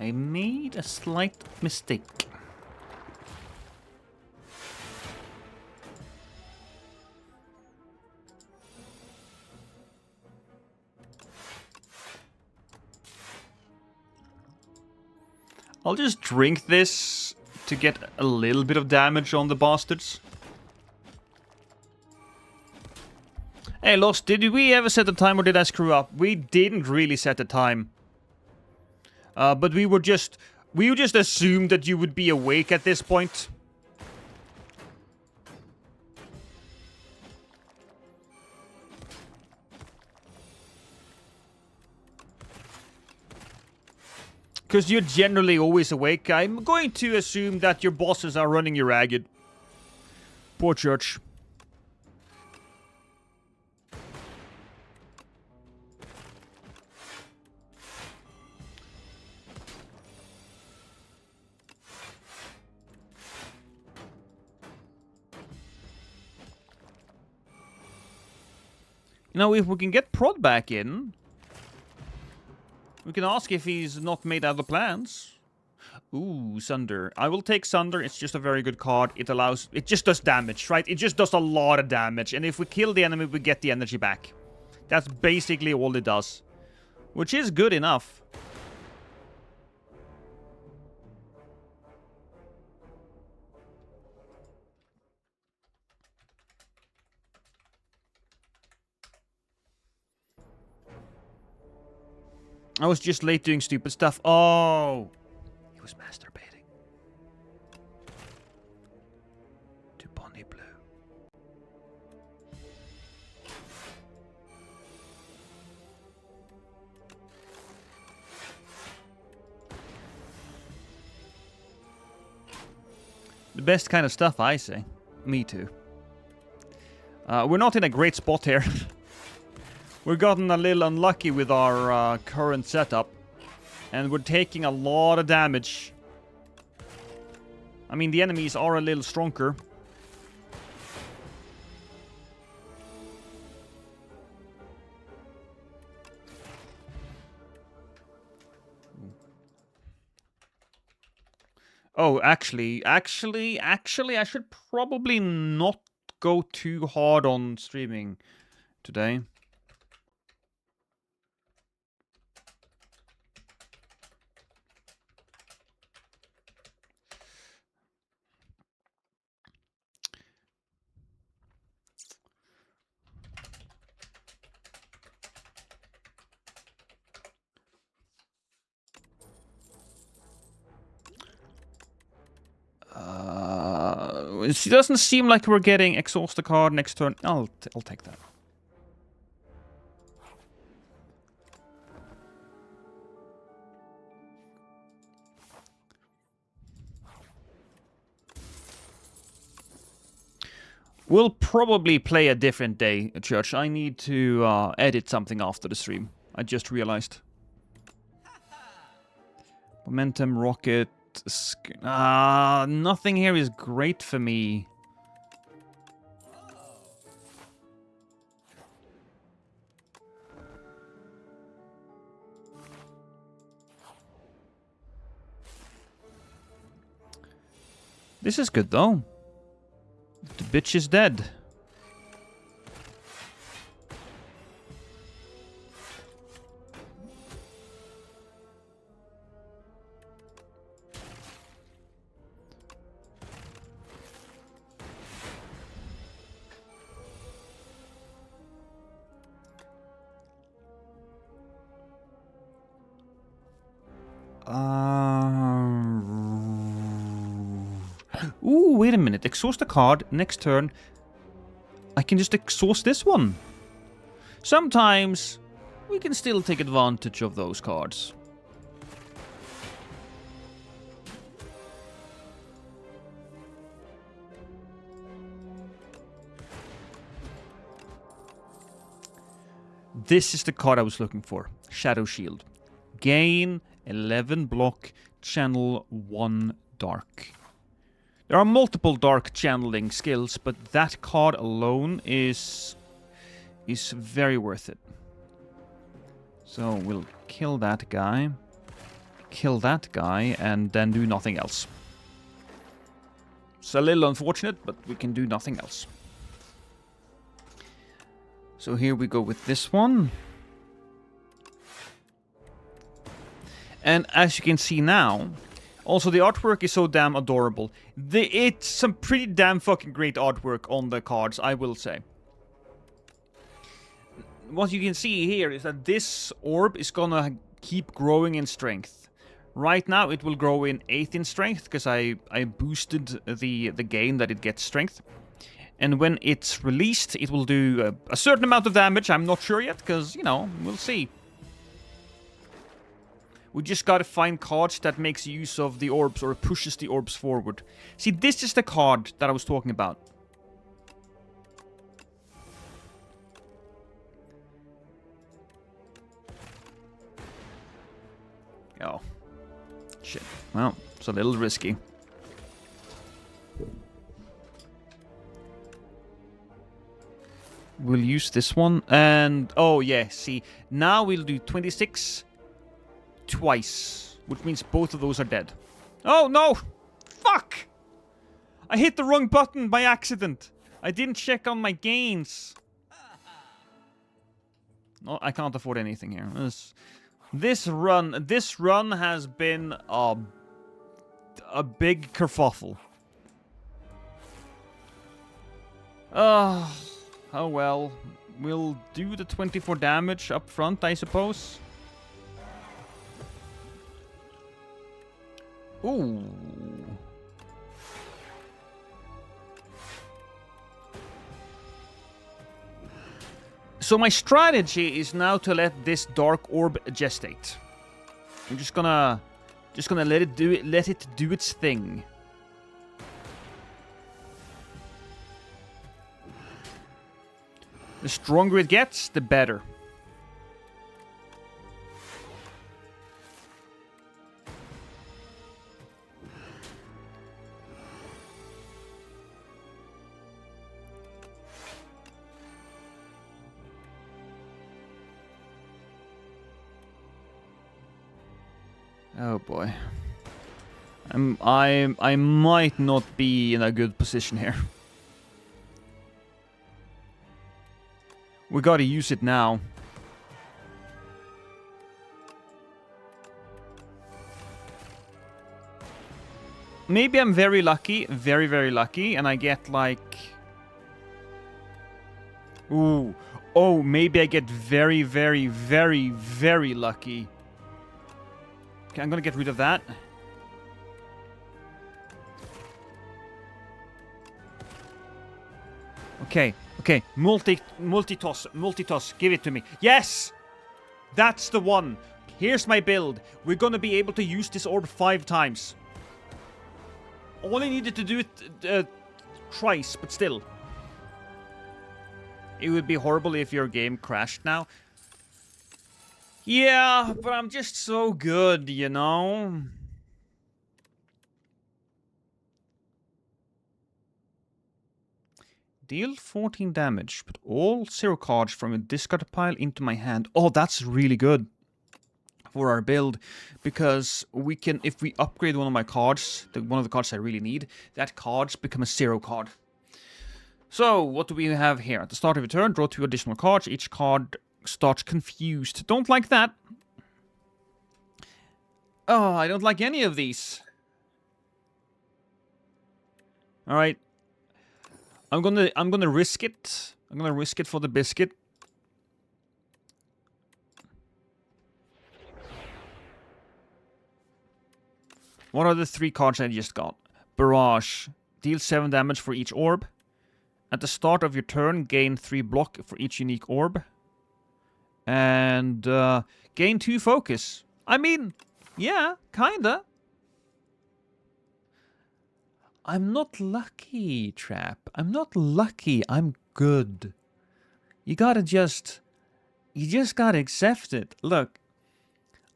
I made a slight mistake. I'll just drink this to get a little bit of damage on the bastards. Hey, Lost, did we ever set a time or did I screw up? We didn't really set a time. But we just assumed that you would be awake at this point. Because you're generally always awake. I'm going to assume that your bosses are running you ragged. Poor church. You know, if we can get Prod back in, we can ask if he's not made other plans. Ooh, Sunder. I will take Sunder. It's just a very good card. It just does damage, right? It just does a lot of damage. And if we kill the enemy, we get the energy back. That's basically all it does. Which is good enough. I was just late doing stupid stuff. Oh! He was masturbating. To Bonnie Blue. The best kind of stuff, I say. Me too. We're not in a great spot here. We've gotten a little unlucky with our current setup. And we're taking a lot of damage. I mean, the enemies are a little stronger. Oh, actually, I should probably not go too hard on streaming today. It doesn't seem like we're getting exhaust the card next turn. I'll take that. We'll probably play a different day, Church. I need to edit something after the stream. I just realized. Momentum, rocket... nothing here is great for me. This is good, though. The bitch is dead. Ooh, wait a minute. Exhaust a card. Next turn, I can just exhaust this one. Sometimes, we can still take advantage of those cards. This is the card I was looking for. Shadow Shield. Gain 11 block, channel 1 dark. There are multiple dark channeling skills, but that card alone is very worth it. So we'll kill that guy. kill that guy and then do nothing else. It's a little unfortunate, but we can do nothing else. So here we go with this one. And as you can see now, also the artwork is so damn adorable. It's some pretty damn fucking great artwork on the cards, I will say. What you can see here is that this orb is gonna keep growing in strength. Right now it will grow in 8th in strength, because I boosted the gain that it gets strength. And when it's released, it will do a certain amount of damage. I'm not sure yet, because, you know, we'll see. We just gotta find cards that makes use of the orbs or pushes the orbs forward. See, this is the card that I was talking about. Oh. Shit. Well, it's a little risky. We'll use this one, and... oh, yeah, see. Now we'll do 26... twice, which means both of those are dead. Oh no! Fuck! I hit the wrong button by accident. I didn't check on my gains. No, I can't afford anything here. This run has been a big kerfuffle. Oh well. We'll do the 24 damage up front, I suppose. Ooh. So my strategy is now to let this dark orb gestate. I'm just gonna let it do its thing. The stronger it gets, the better. Oh boy. I might not be in a good position here. We gotta use it now. Maybe I'm very lucky, very, very lucky, and I get like... ooh. Oh, maybe I get very, very, very, very lucky. Okay, I'm gonna get rid of that. Okay, okay, multi-toss, give it to me. Yes! That's the one. Here's my build. We're gonna be able to use this orb 5 times. All I needed to do it twice, but still. It would be horrible if your game crashed now. Yeah, but I'm just so good, you know? Deal 14 damage, put all 0 cards from a discard pile into my hand. Oh, that's really good for our build, because we can, if we upgrade one of my cards, one of the cards I really need, that cards become a 0 card. So, what do we have here? At the start of your turn, draw 2 additional cards. Each card starts confused. Don't like that. Oh, I don't like any of these. Alright. I'm gonna risk it. I'm gonna risk it for the biscuit. What are the 3 cards I just got? Barrage. Deal 7 damage for each orb. At the start of your turn, gain 3 block for each unique orb. And gain 2 focus. I mean, yeah, kinda. I'm not lucky, Trap. I'm not lucky. I'm good. You just gotta accept it. Look,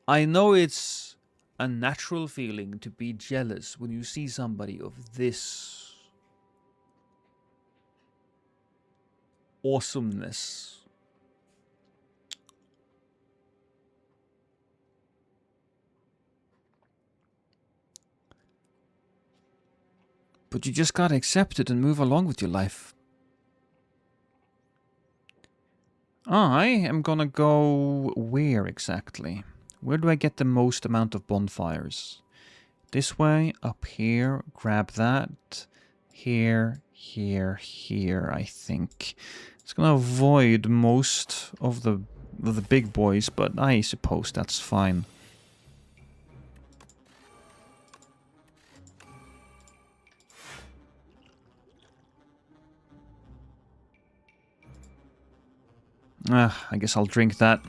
I know it's a natural feeling to be jealous when you see somebody of this awesomeness. But you just gotta accept it and move along with your life. I am gonna go where exactly? Where do I get the most amount of bonfires? This way, up here, grab that. Here, here, here, I think. It's gonna avoid most of the big boys, but I suppose that's fine. I guess I'll drink that.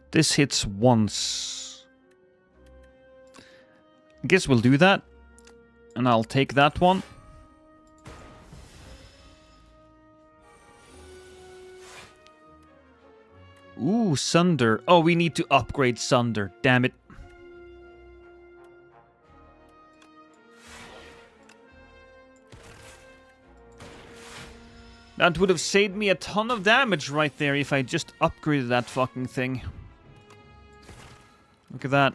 This hits once. I guess we'll do that. And I'll take that one. Ooh, Sunder. Oh, we need to upgrade Sunder. Damn it. That would have saved me a ton of damage right there if I just upgraded that fucking thing. Look at that.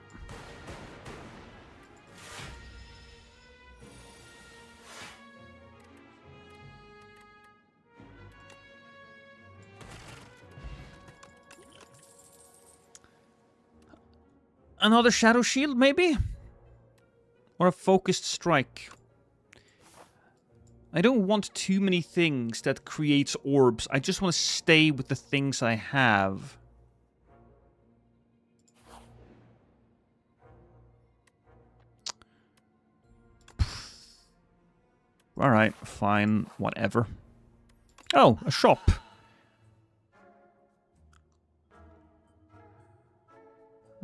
Another Shadow Shield, maybe? Or a Focused Strike. I don't want too many things that creates orbs. I just want to stay with the things I have. Alright, fine, whatever. Oh, a shop.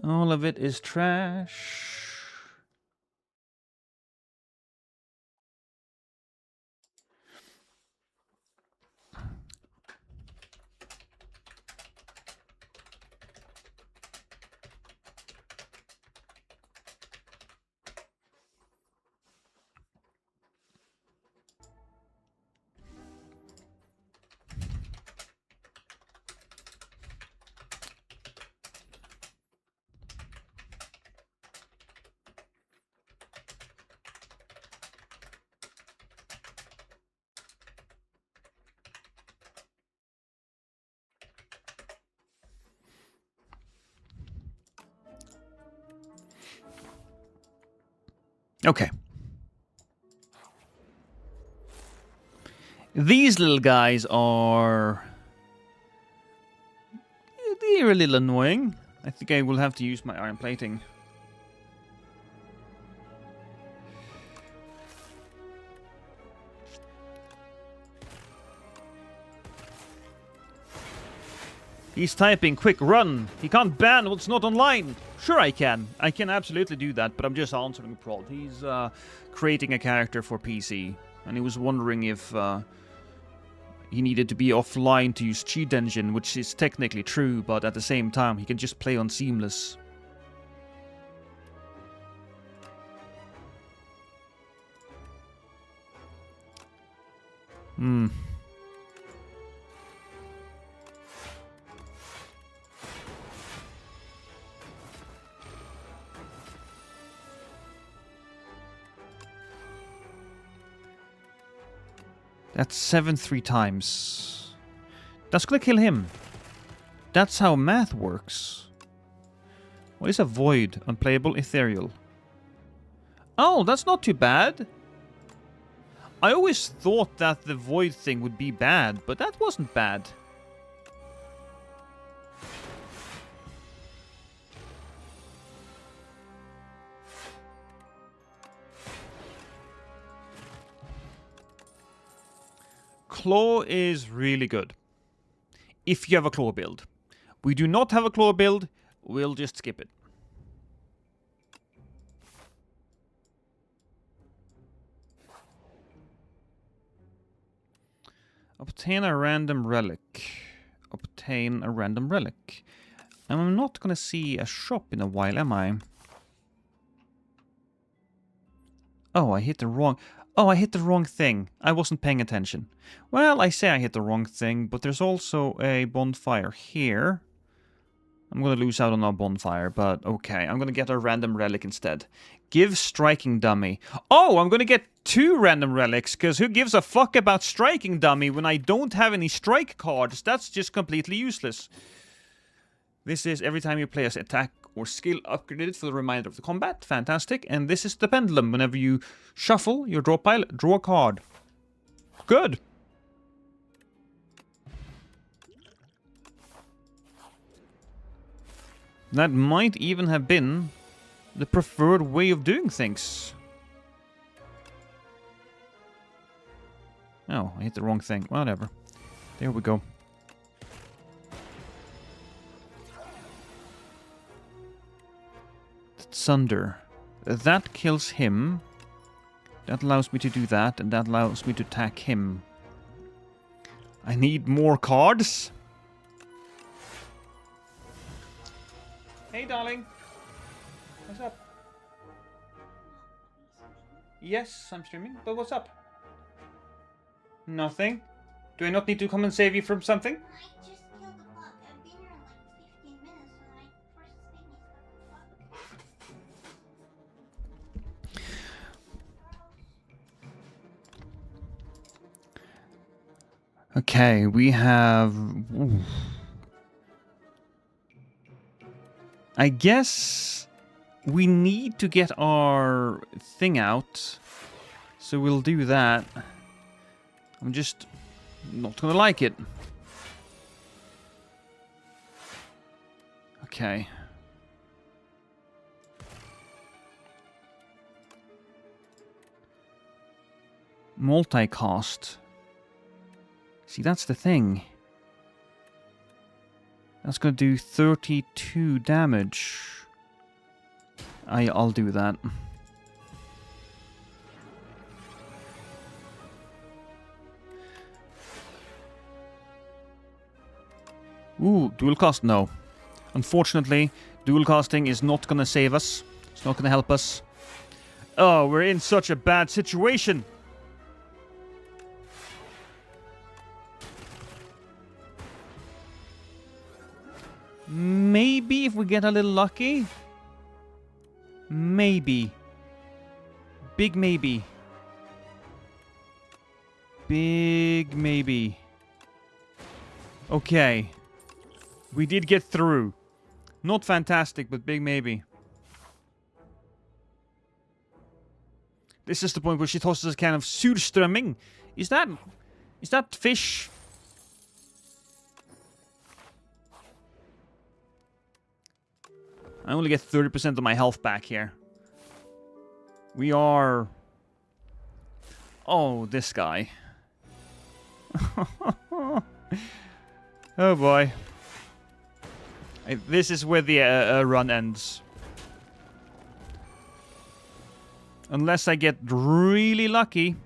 All of it is trash. Okay. These little guys are... they're a little annoying. I think I will have to use my iron plating. He's typing, quick, run! He can't ban what's not online! Sure I can. I can absolutely do that, but I'm just answering prod. He's creating a character for PC, and he was wondering if he needed to be offline to use Cheat Engine, which is technically true, but at the same time, he can just play on Seamless. That's 7 3 times. That's gonna kill him. That's how math works. What is a void? Unplayable ethereal. Oh, that's not too bad. I always thought that the void thing would be bad, but that wasn't bad. Claw is really good. If you have a claw build. We do not have a claw build, we'll just skip it. Obtain a random relic. Obtain a random relic. And I'm not gonna see a shop in a while, am I? Oh, I hit the wrong... Oh, I hit the wrong thing. I wasn't paying attention. Well, I say I hit the wrong thing, but there's also a bonfire here. I'm gonna lose out on our bonfire, but okay. I'm gonna get a random relic instead. Give striking dummy. Oh, I'm gonna get 2 random relics, because who gives a fuck about striking dummy when I don't have any strike cards? That's just completely useless. This is every time you play as attack or skill upgraded for the remainder of the combat. Fantastic. And this is the pendulum. Whenever you shuffle your draw pile, draw a card. Good. That might even have been the preferred way of doing things. Oh, I hit the wrong thing. Whatever. There we go. Sunder. That kills him. That allows me to do that, and that allows me to attack him. I need more cards. Hey, darling. What's up? Yes, I'm streaming, but what's up? Nothing. Do I not need to come and save you from something? I just killed the bug. I've been here in like 15 minutes when I first seen this. Okay, we have... Ooh. I guess we need to get our thing out, so we'll do that. I'm just not gonna like it. Okay. Multicast. See, that's the thing. That's gonna do 32 damage. I'll do that. Ooh, dual cast? No. Unfortunately, dual casting is not gonna save us. It's not gonna help us. Oh, we're in such a bad situation. Maybe if we get a little lucky. Maybe. Big maybe. Big maybe. Okay. We did get through. Not fantastic, but big maybe. This is the point where she tosses a can of surströmming. Is that fish? I only get 30% of my health back here. We are... Oh, this guy. Oh boy. This is where the run ends. Unless I get really lucky.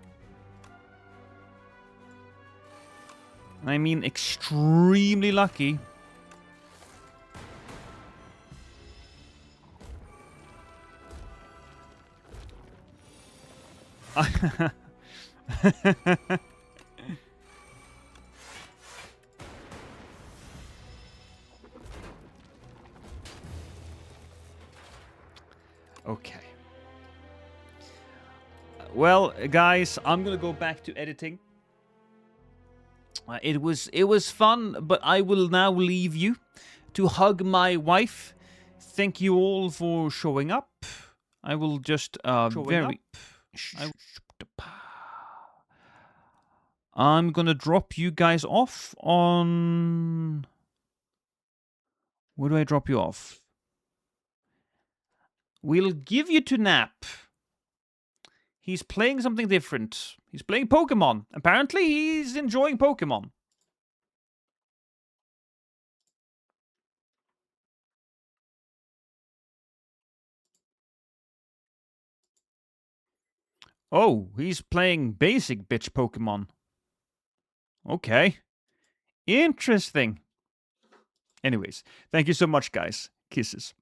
I mean extremely lucky. Okay. Well, guys, I'm gonna go back to editing. It was fun, but I will now leave you to hug my wife. Thank you all for showing up. I will just I'm gonna drop you guys off on... Where do I drop you off? We'll give you to Nap. He's playing something different. He's playing Pokemon. Apparently, he's enjoying Pokemon. Oh, he's playing basic bitch Pokemon. Okay. Interesting. Anyways, thank you so much, guys. Kisses.